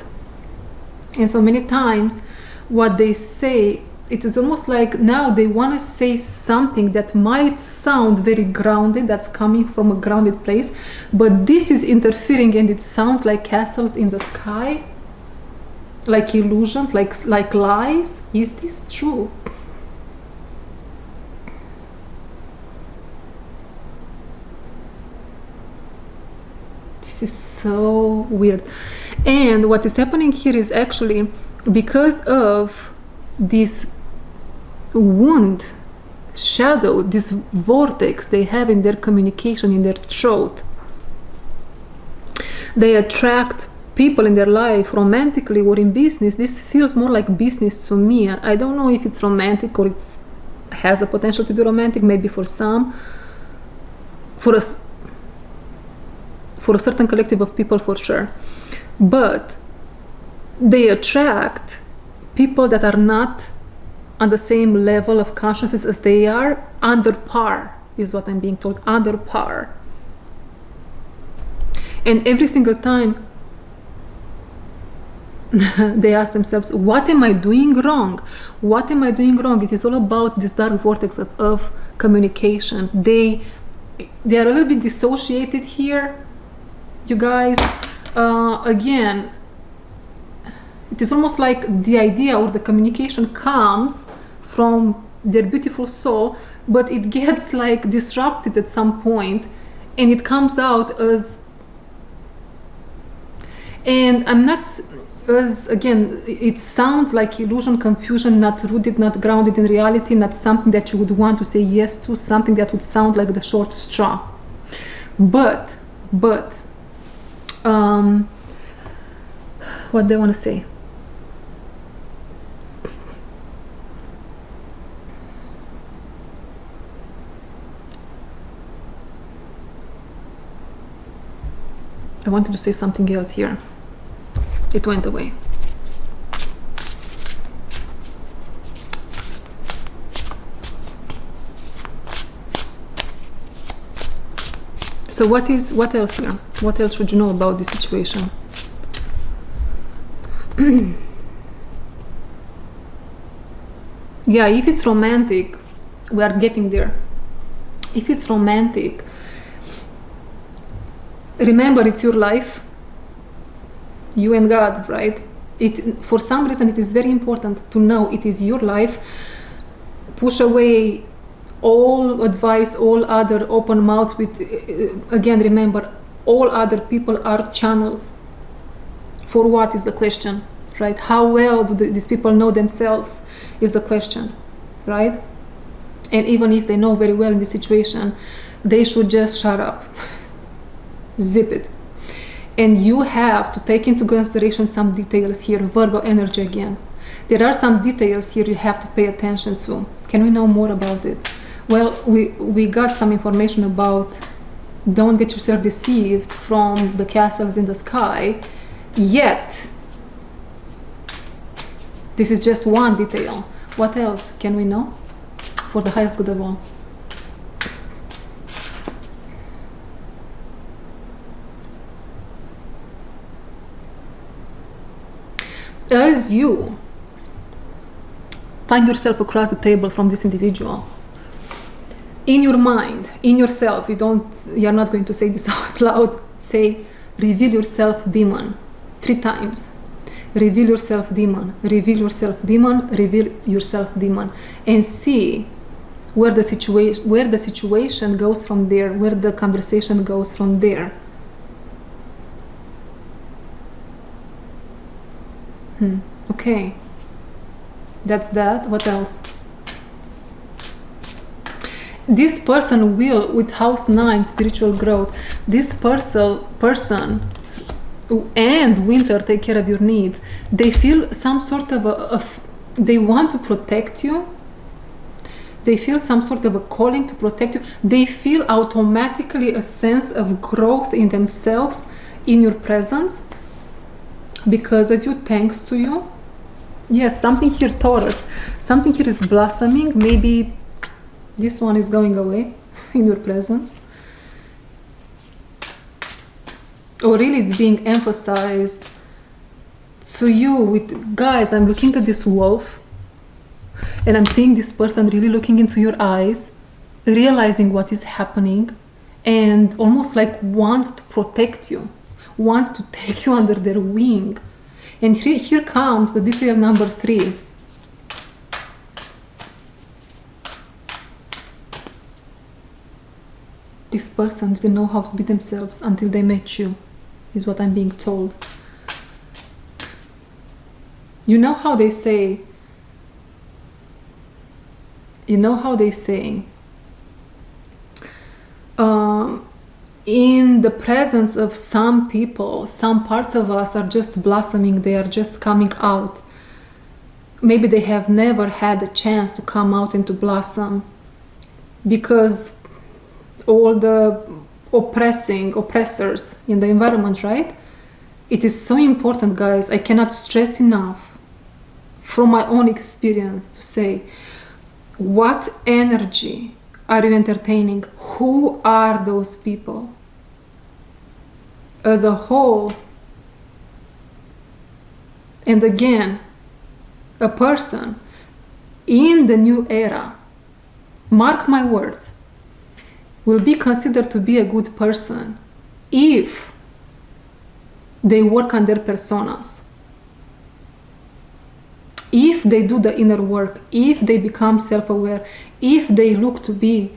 And so many times what they say, it is almost like now they want to say something that might sound very grounded, that's coming from a grounded place, but this is interfering and it sounds like castles in the sky, like illusions, like lies. Is this true? This is so weird. And what is happening here is actually because of this wound, shadow, this vortex they have in their communication, in their throat. They attract people in their life romantically or in business. This feels more like business to me. I don't know if it's romantic or it has the potential to be romantic, maybe for some. For a certain collective of people, for sure. But they attract people that are not on the same level of consciousness as they are, under par, is what I'm being told, under par. And every single time they ask themselves, what am I doing wrong? What am I doing wrong? It is all about this dark vortex of communication. They are a little bit dissociated here, you guys. Again, it is almost like the idea or the communication comes from their beautiful soul, but it gets like disrupted at some point and it comes out as, and I'm not, as again, it sounds like illusion, confusion, not rooted, not grounded in reality, not something that you would want to say yes to, something that would sound like the short straw. But what do I want to say? I wanted to say something else here. It went away. So what else here? What else should you know about this situation? Yeah, if it's romantic, we are getting there. If it's romantic, remember it's your life, you and God, right? For some reason it is very important to know it is your life. Push away all advice, all other open mouths with, again, remember, all other people are channels. For what is the question, right? How well do these people know themselves is the question, right? And even if they know very well in this situation, they should just shut up. Zip it. And you have to take into consideration some details here, Virgo energy again. There are some details here you have to pay attention to. Can we know more about it? Well, we got some information about don't get yourself deceived from the castles in the sky, yet this is just one detail. What else can we know for the highest good of all? As you find yourself across the table from this individual, in your mind, in yourself, you're not going to say this out loud, say, reveal yourself, demon, 3 times. Reveal yourself, demon, reveal yourself, demon, reveal yourself, demon, and see where the situation goes from there, where the conversation goes from there. Okay, that's that. What else? This person will, with house 9, spiritual growth, this person and winter take care of your needs. They feel some sort of they want to protect you. They feel some sort of a calling to protect you. They feel automatically a sense of growth in themselves in your presence because of you, thanks to you. Yes, something here, Taurus, something here is blossoming. Maybe this one is going away in your presence. Or really it's being emphasized to you with, guys, I'm looking at this wolf and I'm seeing this person really looking into your eyes, realizing what is happening and almost like wants to protect you, wants to take you under their wing. And here comes the detail number 3. This person didn't know how to be themselves until they met you, is what I'm being told. You know how they say, in the presence of some people, some parts of us are just blossoming, they are just coming out. Maybe they have never had a chance to come out and to blossom because all the oppressors in the environment, right? It is so important, guys. I cannot stress enough from my own experience to say, what energy are you entertaining? Who are those people? As a whole, and again, a person in the new era, mark my words, will be considered to be a good person if they work on their personas, if they do the inner work, if they become self-aware, if they look to be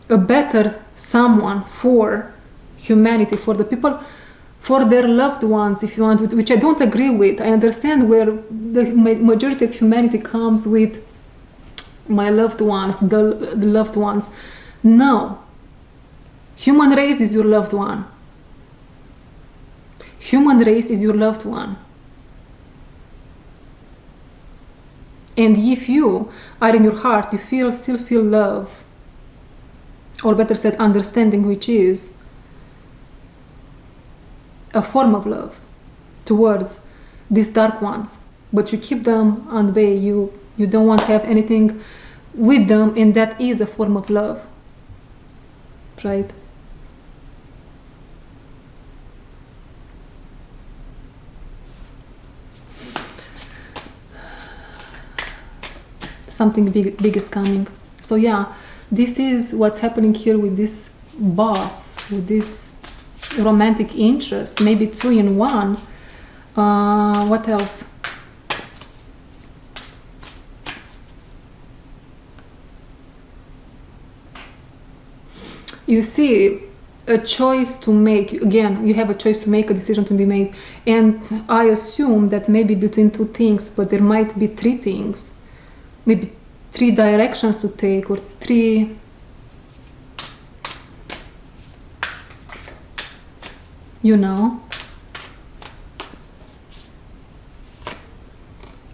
a better someone for humanity, for the people, for their loved ones, if you want, which I don't agree with. I understand where the majority of humanity comes with my loved ones, the loved ones. No. Human race is your loved one. Human race is your loved one. And if you are in your heart, you still feel love, or better said, understanding, which is a form of love towards these dark ones, but you keep them on bay. You don't want to have anything with them, and that is a form of love, right? Something big is coming. So yeah, this is what's happening here with this boss, with this romantic interest, maybe 2 in 1. What else? You see a choice to make. Again, you have a choice to make, a decision to be made, and I assume that maybe between 2 things, but there might be 3 things, maybe 3 directions to take, or 3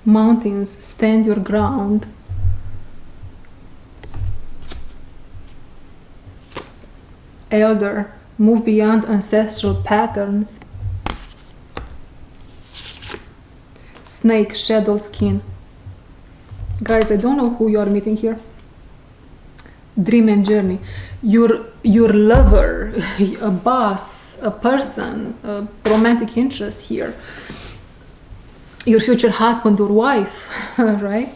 mountains. Stand your ground. Elder, move beyond ancestral patterns. Snake, shadowed skin. Guys, I don't know who you are meeting here. Dream and journey. Your lover, a boss, a person, a romantic interest here. Your future husband or wife, right?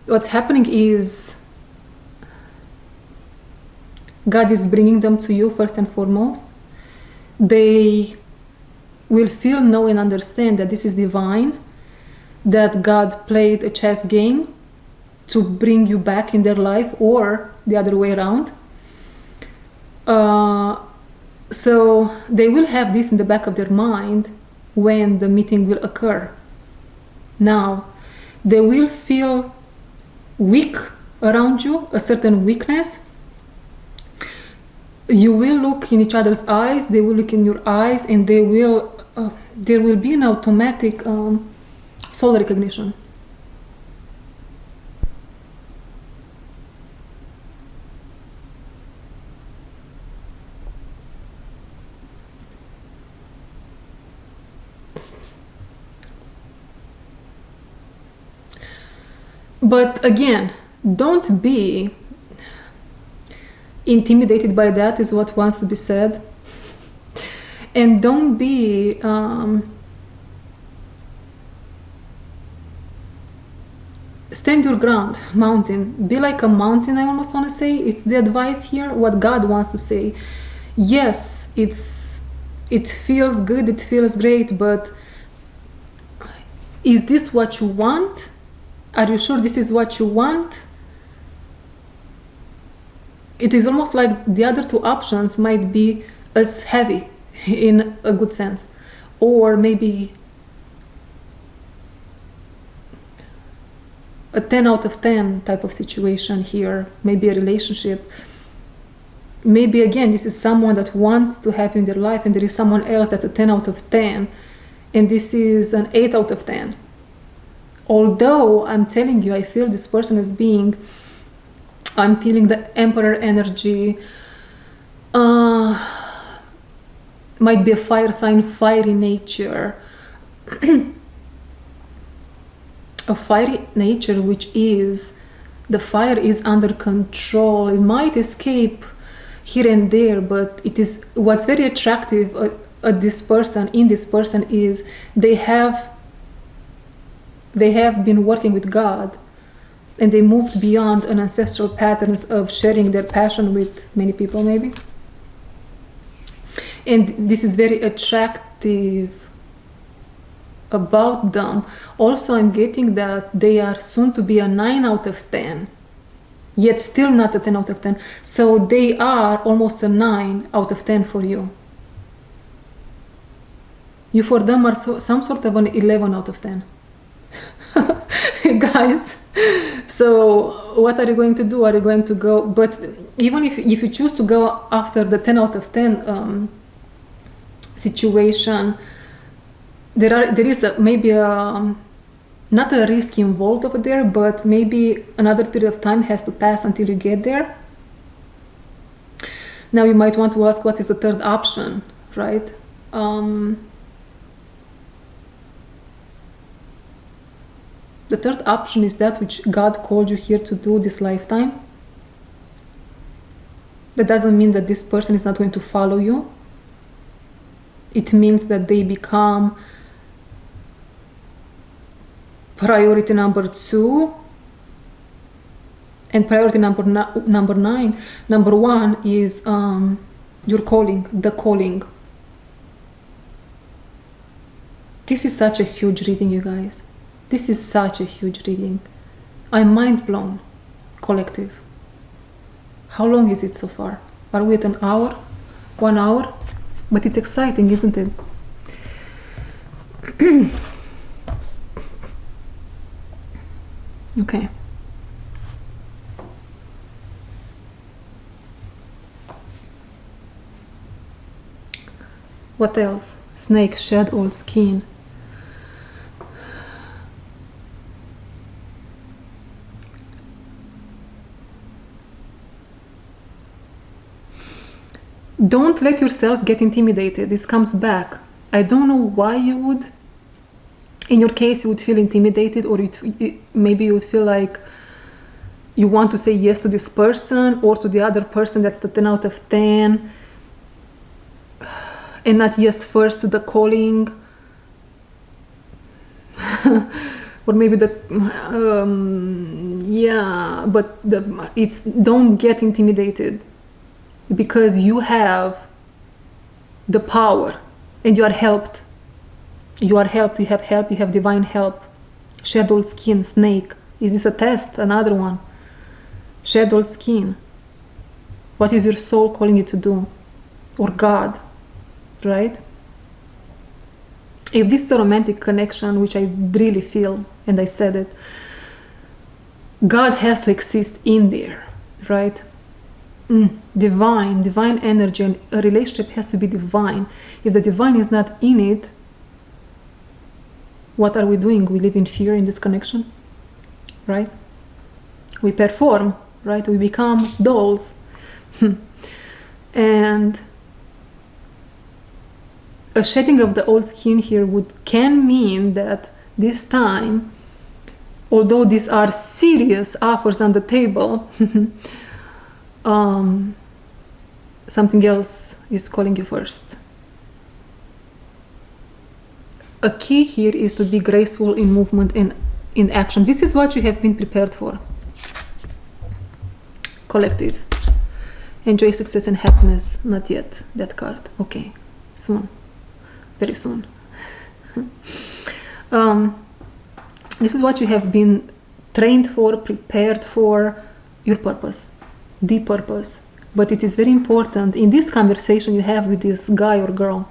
What's happening is God is bringing them to you first and foremost. They will feel, know, and understand that this is divine, that God played a chess game to bring you back in their life, or the other way around. So they will have this in the back of their mind when the meeting will occur. Now, they will feel weak around you, a certain weakness. You will look in each other's eyes, they will look in your eyes, and there will be an automatic soul recognition. But again, don't be intimidated by that, is what wants to be said. And don't be stand your ground, mountain. Be like a mountain, I almost want to say. It's the advice here, what God wants to say. Yes, it feels good, it feels great, but is this what you want? Are you sure this is what you want? It is almost like the other 2 options might be as heavy in a good sense, or maybe a 10 out of 10 type of situation here, maybe a relationship. Maybe again, this is someone that wants to have in their life, and there is someone else that's a 10 out of 10, and this is an 8 out of 10. Although I'm telling you, I feel this person as being, I'm feeling the Emperor energy, might be a fire sign, fiery nature, a fiery nature, which is, the fire is under control. It might escape here and there, but it is, what's very attractive in this person is they have been working with God, and they moved beyond an ancestral patterns of sharing their passion with many people, maybe. And this is very attractive about them. Also, I'm getting that they are soon to be a 9 out of 10, yet still not a 10 out of 10. So they are almost a 9 out of 10 for you. You for them are some sort of an 11 out of 10. Guys, so what are you going to do? Are you going to go, but even if you choose to go after the 10 out of 10 situation, there is maybe not a risk involved over there, but maybe another period of time has to pass until you get there. Now you might want to ask, what is the third option, right? The third option is that which God called you here to do this lifetime. That doesn't mean that this person is not going to follow you. It means that they become priority number 2 and priority number 9. Number 1 is your calling, the calling. This is such a huge reading, you guys. This is such a huge reading. I'm mind blown, collective. How long is it so far? Are we at an hour? 1 hour? But it's exciting, isn't it? Okay. What else? Snake shed old skin. Don't let yourself get intimidated. This comes back. I don't know why you would. In your case, you would feel intimidated, or maybe you would feel like you want to say yes to this person or to the other person. That's the 10 out of 10. And not yes first to the calling. Or maybe yeah, but it's don't get intimidated. Because you have the power and you are helped. You are helped, you have help, you have divine help. Shed old skin, snake. Is this a test? Another one. Shed old skin. What is your soul calling you to do? Or God, right? If this is a romantic connection, which I really feel, and I said it, God has to exist in there, right? Divine energy, and a relationship has to be divine. If the divine is not in it, what are we doing? We live in fear in this connection, right? We perform, right? We become dolls. And a shedding of the old skin here can mean that this time, although these are serious offers on the table, something else is calling you first. A key here is to be graceful in movement and in action. This is what you have been prepared for. Collective. Enjoy success and happiness. Not yet. That card. Okay. Soon. Very soon. This is what you have been trained for, prepared for, your purpose. The purpose. But it is very important in this conversation you have with this guy or girl,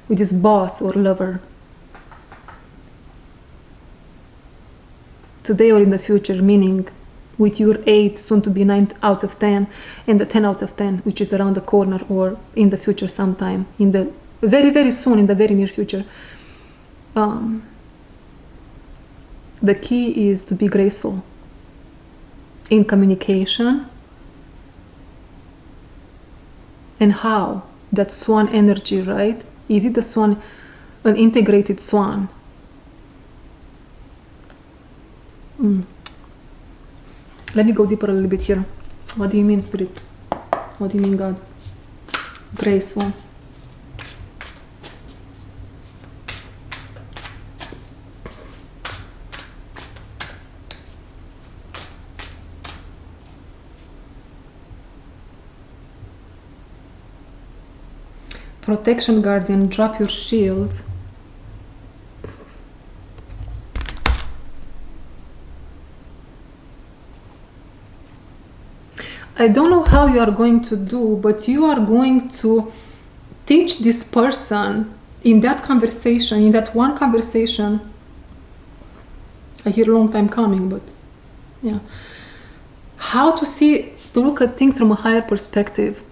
with this boss or lover, today or in the future, meaning with your 8, soon to be 9 out of 10, and the 10 out of 10, which is around the corner or in the future sometime, in the very, very soon, in the very near future. The key is to be graceful in communication. And how? That swan energy, right? Is it the swan, an integrated swan? Let me go deeper a little bit here. What do you mean, Spirit? What do you mean, God? Graceful. Protection, guardian, drop your shield. I don't know how you are going to do, but you are going to teach this person in that conversation, in that one conversation. I hear a long time coming, but yeah. How to look at things from a higher perspective.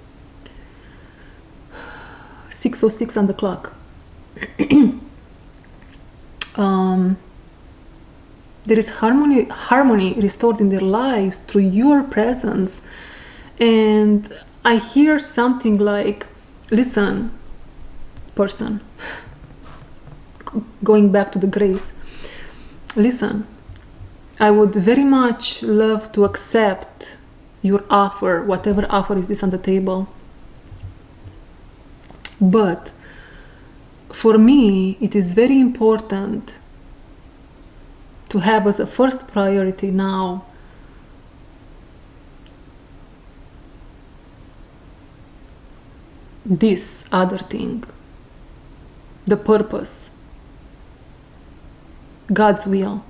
6:06 on the clock. There is harmony restored in their lives through your presence. And I hear something like, listen, person. Going back to the grace. Listen, I would very much love to accept your offer, whatever offer is this on the table. But for me, it is very important to have as a first priority now this other thing, the purpose, God's will.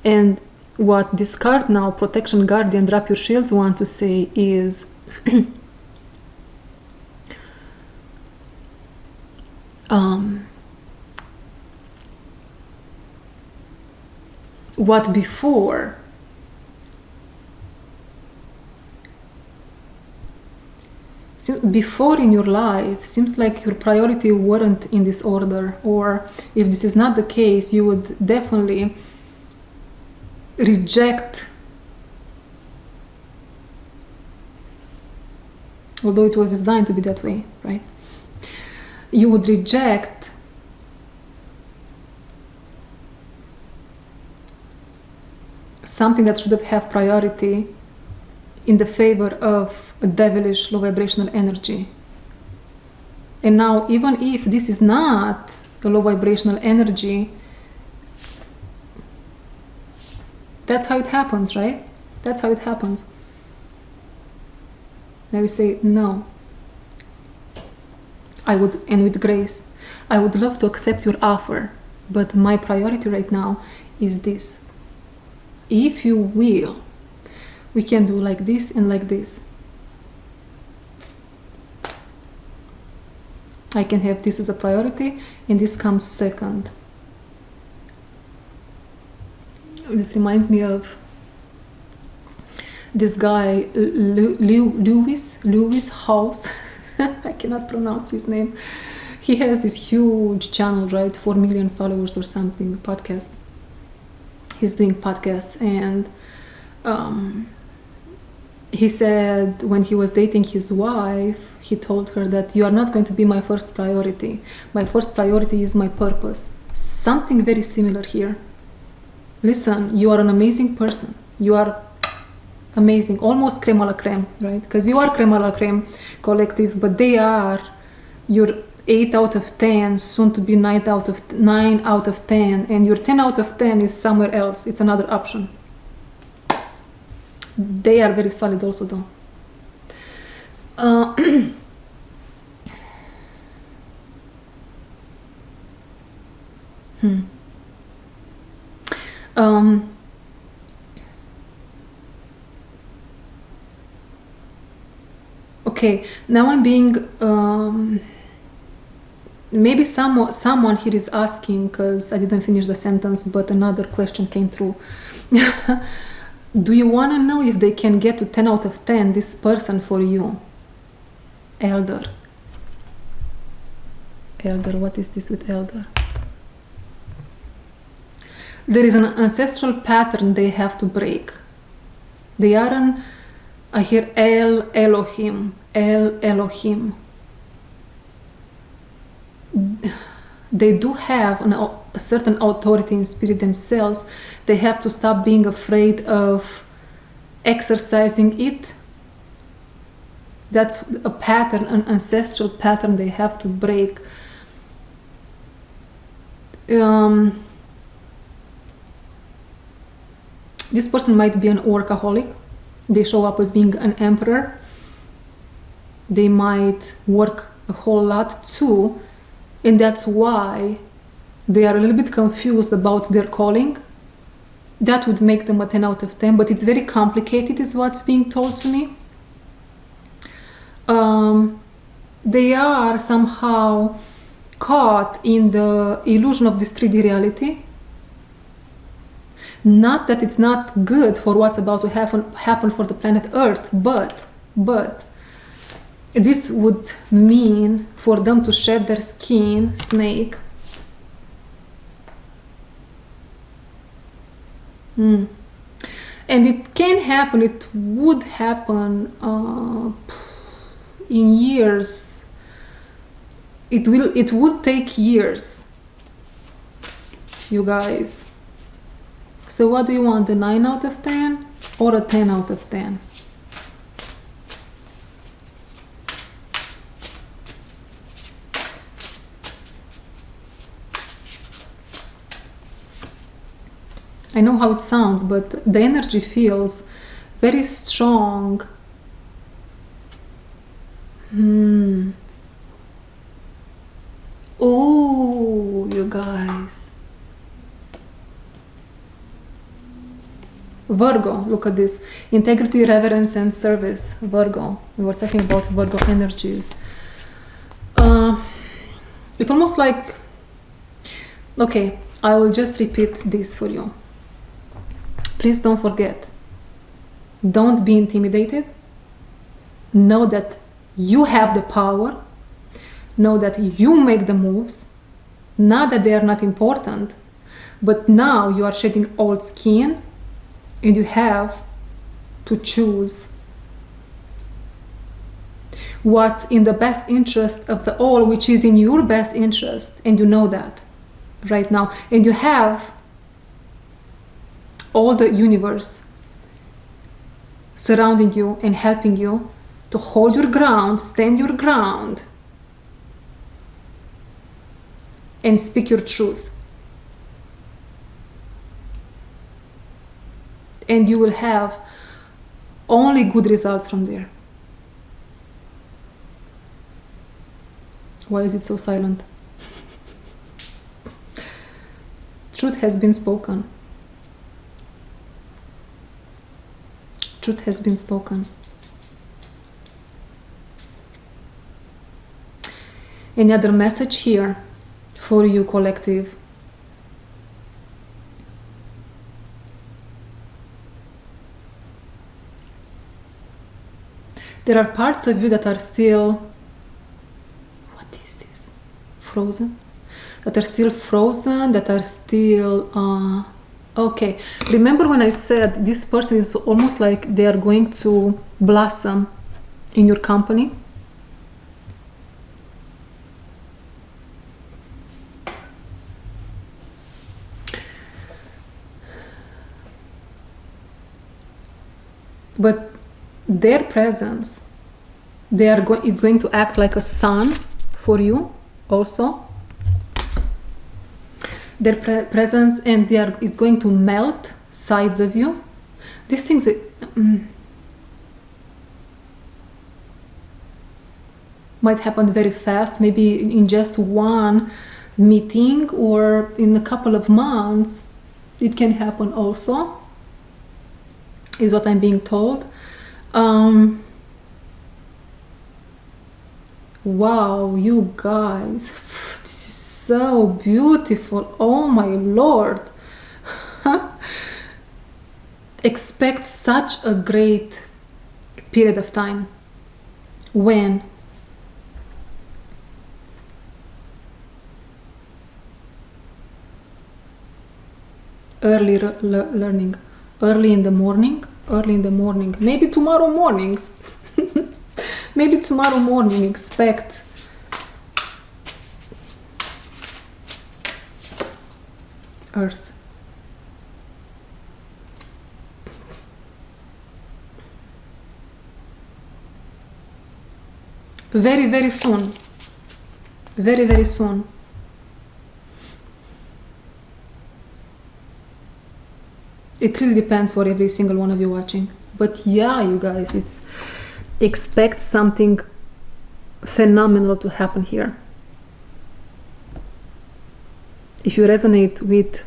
And what this card now, Protection Guardian, Drop Your Shields, want to say is what before in your life seems like your priority weren't in this order, or if this is not the case, you would definitely reject, although it was designed to be that way, right? You would reject something that should have priority in the favor of a devilish low vibrational energy. And now, even if this is not a low vibrational energy, that's how it happens, right? That's how it happens. Now we say, no, I would, and with grace, I would love to accept your offer, but my priority right now is this. If you will, we can do like this and like this. I can have this as a priority, and this comes second. This reminds me of this guy, Lewis House. I cannot pronounce his name. He has this huge channel, right? 4 million followers or something, podcast. He's doing podcasts, and he said when he was dating his wife, he told her that you are not going to be my first priority. My first priority is my purpose. Something very similar here. Listen, you are an amazing person. You are amazing, almost creme a la creme, right? Because you are creme a la creme collective, but they are your 8 out of 10, soon to be 9 out of 10, and your 10 out of 10 is somewhere else. It's another option. They are very solid also, though. Okay, now I'm being maybe someone here is asking, because I didn't finish the sentence, but another question came through. Do you want to know if they can get to 10 out of 10, this person for you? Elder, what is this with elder? There is an ancestral pattern they have to break. They are I hear El Elohim. They do have a certain authority in spirit themselves. They have to stop being afraid of exercising it. That's a pattern, an ancestral pattern they have to break. This person might be an workaholic. They show up as being an emperor. They might work a whole lot too, and that's why they are a little bit confused about their calling. That would make them a 10 out of 10, but it's very complicated is what's being told to me. They are somehow caught in the illusion of this 3D reality. Not that it's not good for what's about to happen for the planet Earth, but this would mean for them to shed their skin, snake. And it can happen, it would happen in years it would take years, you guys. So what do you want, a 9 out of 10 or a 10 out of 10? I know how it sounds, but the energy feels very strong. Oh, you guys. Virgo, look at this. Integrity, reverence, and service. Virgo. We were talking about Virgo energies. It's almost like... Okay, I will just repeat this for you. Please don't forget. Don't be intimidated. Know that you have the power. Know that you make the moves. Not that they are not important, but now you are shedding old skin and you have to choose what's in the best interest of the all, which is in your best interest, and you know that right now. And you have all the universe surrounding you and helping you to hold your ground, stand your ground, and speak your truth. And you will have only good results from there. Why is it so silent? Truth has been spoken. Truth has been spoken. Any other message here for you, collective? There are parts of you that are still, what is this? Frozen? That are still frozen, that are still, okay. Remember when I said this person is almost like they are going to blossom in your company? But their presence, it's going to act like a sun for you also. Their presence, and it's going to melt sides of you. These things might happen very fast, maybe in just one meeting or in a couple of months. It can happen also, is what I'm being told. Wow, you guys, this is so beautiful. Oh my Lord. Expect such a great period of time when early learning, early in the morning, maybe tomorrow morning. Maybe tomorrow morning, expect Earth. Very, very soon. Very, very soon. It really depends for every single one of you watching. But yeah, you guys, expect something phenomenal to happen here. If you resonate with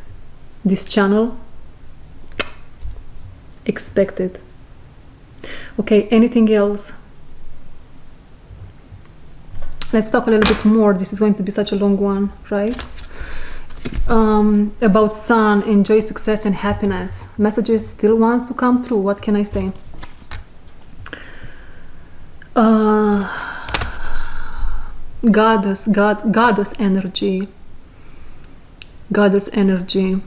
this channel, expect it. Okay, anything else? Let's talk a little bit more. This is going to be such a long one, right? About sun, enjoy success and happiness. Messages still wants to come through. What can I say? Goddess energy. Goddess energy.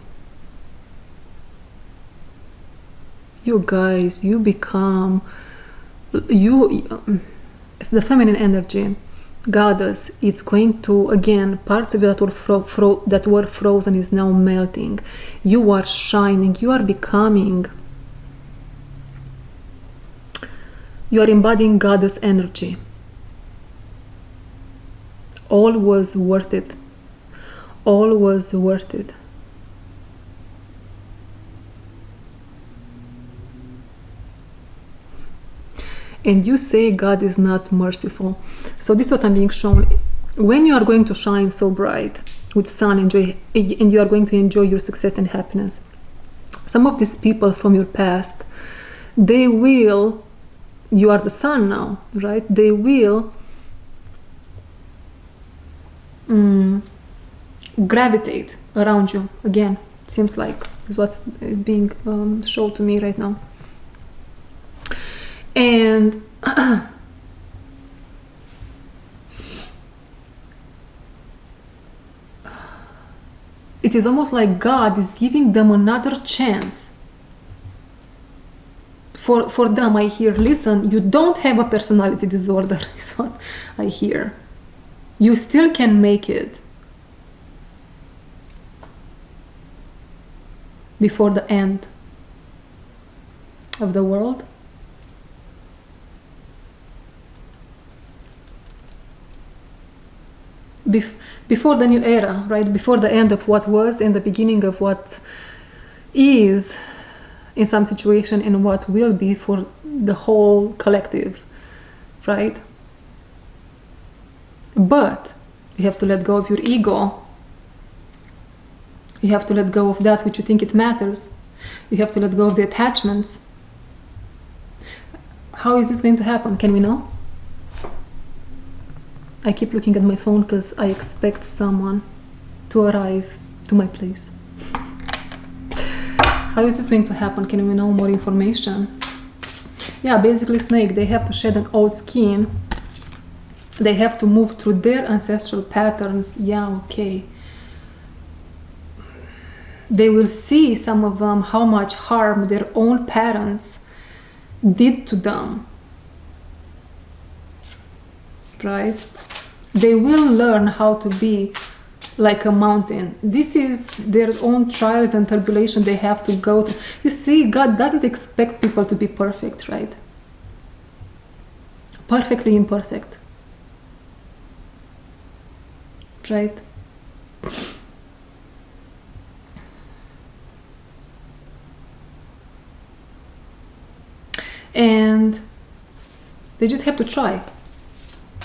You guys, you become the feminine energy. goddess, it's going to, again, parts of you that were frozen is now melting. You are shining, you are becoming, you are embodying goddess energy. All was worth it. All was worth it. And you say God is not merciful. So this is what I'm being shown. When you are going to shine so bright with sun, and you are going to enjoy your success and happiness, some of these people from your past, they will, you are the sun now, right? They will gravitate around you again. Seems like is what is being shown to me right now. And it is almost like God is giving them another chance. For them, I hear, listen, you don't have a personality disorder, is what I hear. You still can make it before the end of the world. Before the new era, right? Before the end of what was and the beginning of what is in some situation and what will be for the whole collective, right? But you have to let go of your ego. You have to let go of that which you think it matters. You have to let go of the attachments. How is this going to happen? Can we know? I keep looking at my phone because I expect someone to arrive to my place. How is this going to happen? Can we know more information? Yeah, basically snake, they have to shed an old skin. They have to move through their ancestral patterns. Yeah, okay. They will see, some of them, how much harm their own parents did to them. Right? They will learn how to be like a mountain. This is their own trials and tribulation they have to go through. You see, God doesn't expect people to be perfect, right? Perfectly imperfect. Right? And they just have to try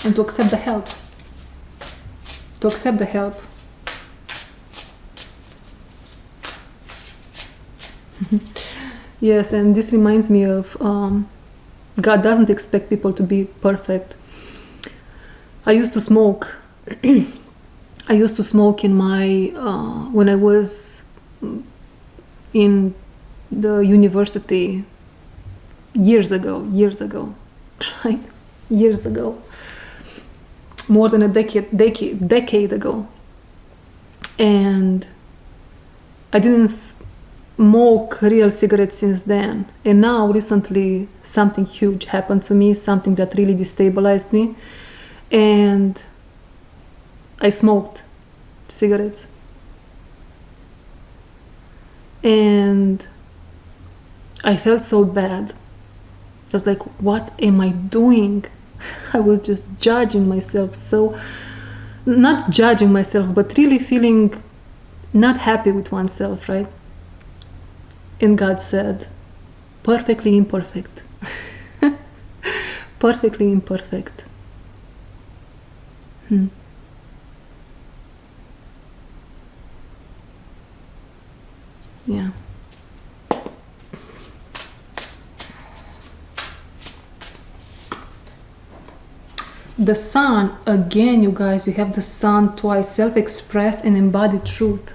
and to accept the help. To accept the help. Yes, and this reminds me of God doesn't expect people to be perfect. I used to smoke. I used to smoke in my when I was in the university years ago, right? Years ago, more than a decade ago, and I didn't smoke real cigarettes since then. And now recently something huge happened to me, something that really destabilized me, and I smoked cigarettes. And I felt so bad. I was like, what am I doing? I was just judging myself. So, not judging myself, but really feeling not happy with oneself, right? And God said, perfectly imperfect. Perfectly imperfect. Yeah. The sun, again, you guys, you have the sun twice, self-expressed and embodied truth.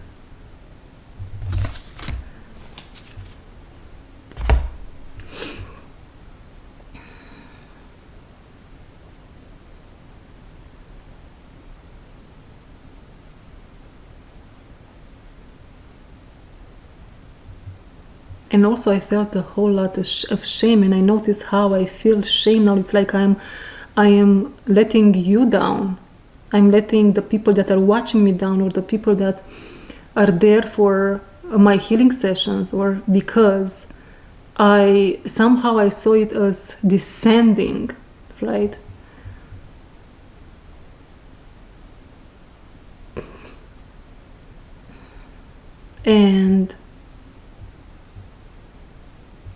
And also I felt a whole lot of shame, and I noticed how I feel shame now. It's like I'm I am letting you down. I'm letting the people that are watching me down, or the people that are there for my healing sessions, or because I saw it as descending, right? And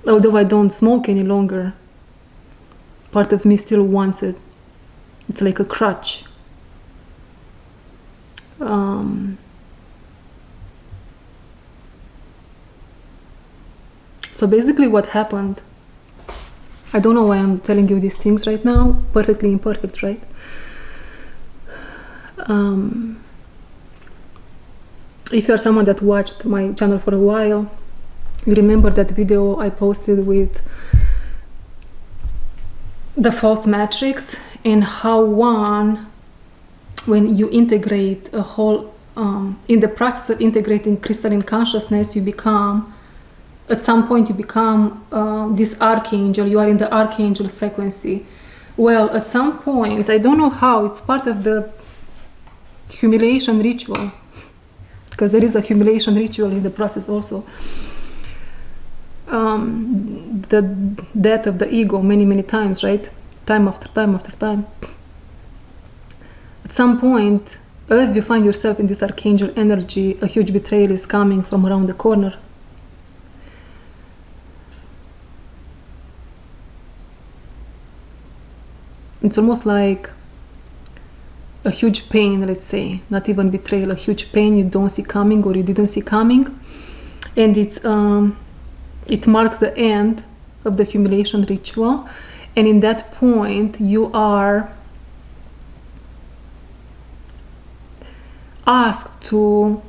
although I don't smoke any longer, part of me still wants it. It's like a crutch. So basically what happened, I don't know why I'm telling you these things right now, perfectly imperfect, right? If you are someone that watched my channel for a while, you remember that video I posted with the false matrix, and how when you integrate a whole, in the process of integrating crystalline consciousness, at some point you become this archangel. You are in the archangel frequency. Well, at some point, I don't know how, it's part of the humiliation ritual, because there is a humiliation ritual in the process also. The death of the ego many times, right? Time after time after time. At some point, as you find yourself in this archangel energy, a huge betrayal is coming from around the corner. It's almost like a huge pain, let's say, not even betrayal, a huge pain you don't see coming, or you didn't see coming, and it marks the end of the humiliation ritual. And in that point, you are asked to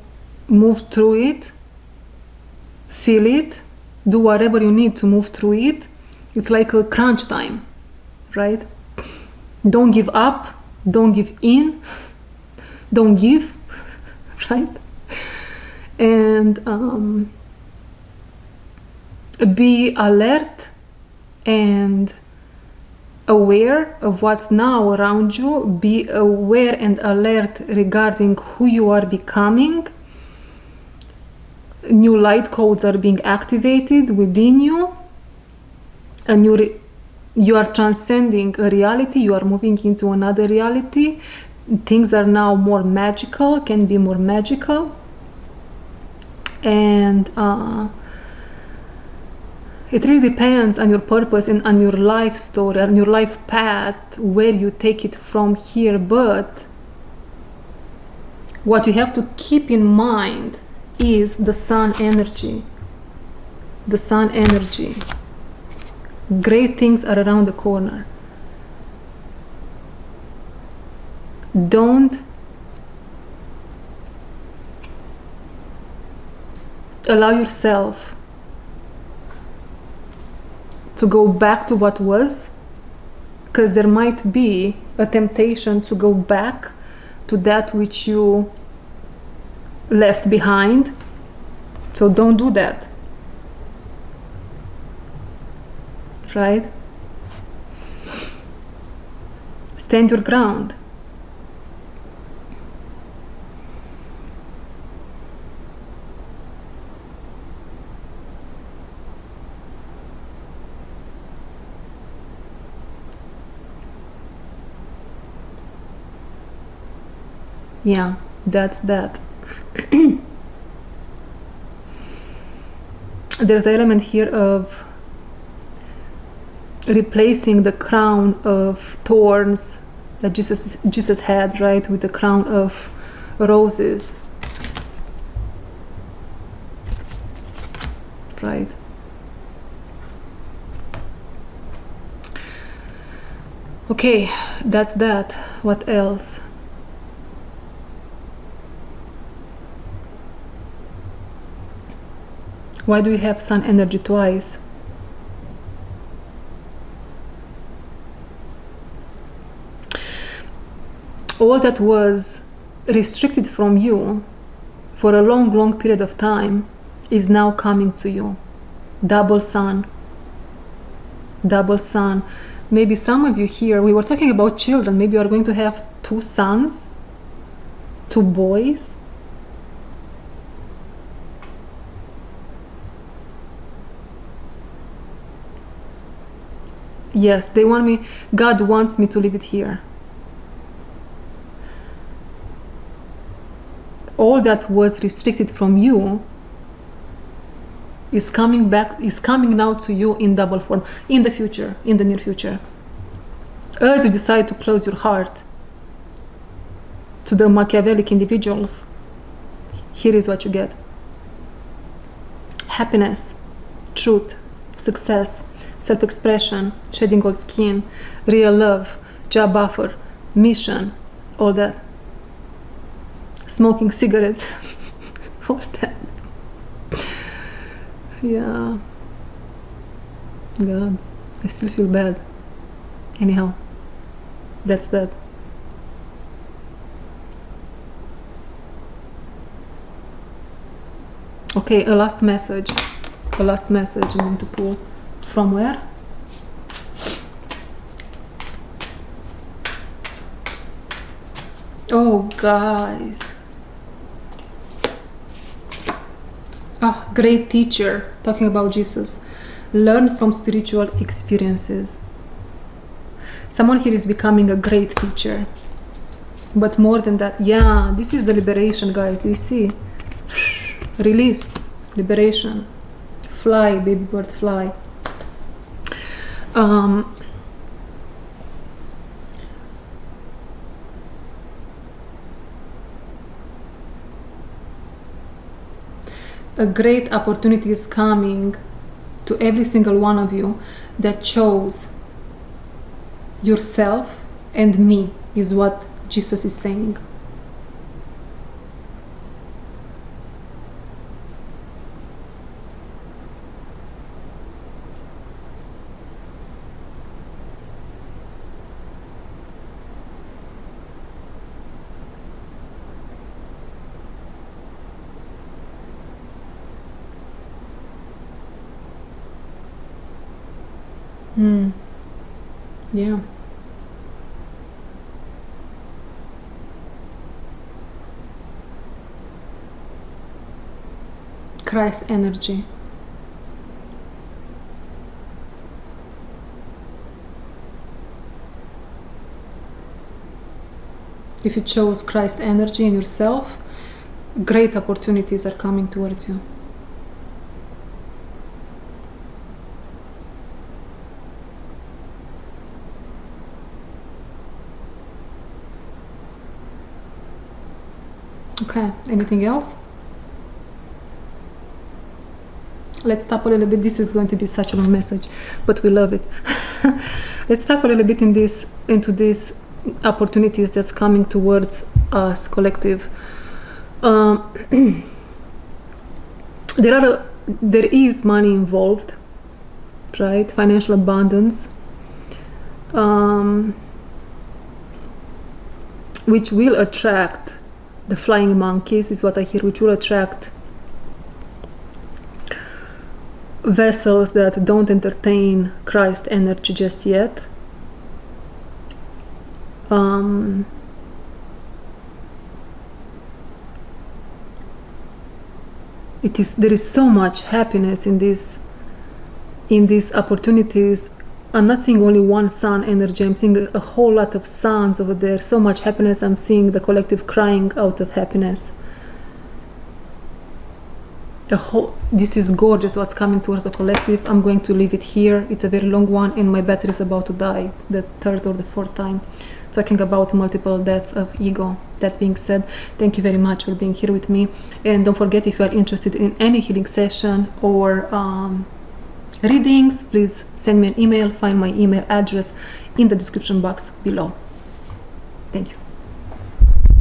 move through it, feel it, do whatever you need to move through it. It's like a crunch time, right? Don't give up, don't give in, don't give, right? And be alert and aware of what's now around you. Be aware and alert regarding who you are becoming. New light codes are being activated within you, and you are transcending a reality. You are moving into another reality. Things are now more magical, can be more magical, and it really depends on your purpose and on your life story, on your life path, where you take it from here. But what you have to keep in mind is the sun energy. The sun energy. Great things are around the corner. Don't allow yourself to go back to what was, because there might be a temptation to go back to that which you left behind. So don't do that, right? Stand your ground. Yeah, that's that. There's the element here of replacing the crown of thorns that Jesus had, right, with the crown of roses, right? Okay, that's that. What else? Why do we have sun energy twice? All that was restricted from you for a long period of time is now coming to you. Double sun. Double sun. Maybe some of you here, we were talking about children, maybe you are going to have 2 sons, 2 boys. Yes, they want me, God wants me to leave it here. All that was restricted from you is coming back, is coming now to you in double form, in the future, in the near future. As you decide to close your heart to the Machiavellic individuals, here is what you get. Happiness, truth, success, self-expression, shedding old skin, real love, job offer, mission, all that. Smoking cigarettes, all that. Yeah. God, I still feel bad. Anyhow, that's that. Okay, a last message. A last message I'm going to pull. From where? Oh, guys. Oh, great teacher. Talking about Jesus. Learn from spiritual experiences. Someone here is becoming a great teacher. But more than that, yeah, this is the liberation, guys. Do you see? Release, liberation. Fly, baby bird, fly. A great opportunity is coming to every single one of you that chose yourself and me, is what Jesus is saying. Yeah. Christ energy. If you chose Christ energy in yourself, great opportunities are coming towards you. Okay, anything else? Let's stop a little bit. This is going to be such a long message, but we love it. Let's stop a little bit into these opportunities that's coming towards us, collective. There is money involved, right? Financial abundance, which will attract the flying monkeys, is what I hear, which will attract vessels that don't entertain Christ energy just yet. There is so much happiness in these opportunities. I'm not seeing only one sun energy, I'm seeing a whole lot of suns over there. So much happiness. I'm seeing the collective crying out of happiness. This is gorgeous what's coming towards the collective. I'm going to leave it here. It's a very long one and my battery is about to die the 3rd or the 4th time, talking about multiple deaths of ego. That being said, thank you very much for being here with me, and don't forget, if you are interested in any healing session or readings, please send me an email. Find my email address in the description box below. Thank you.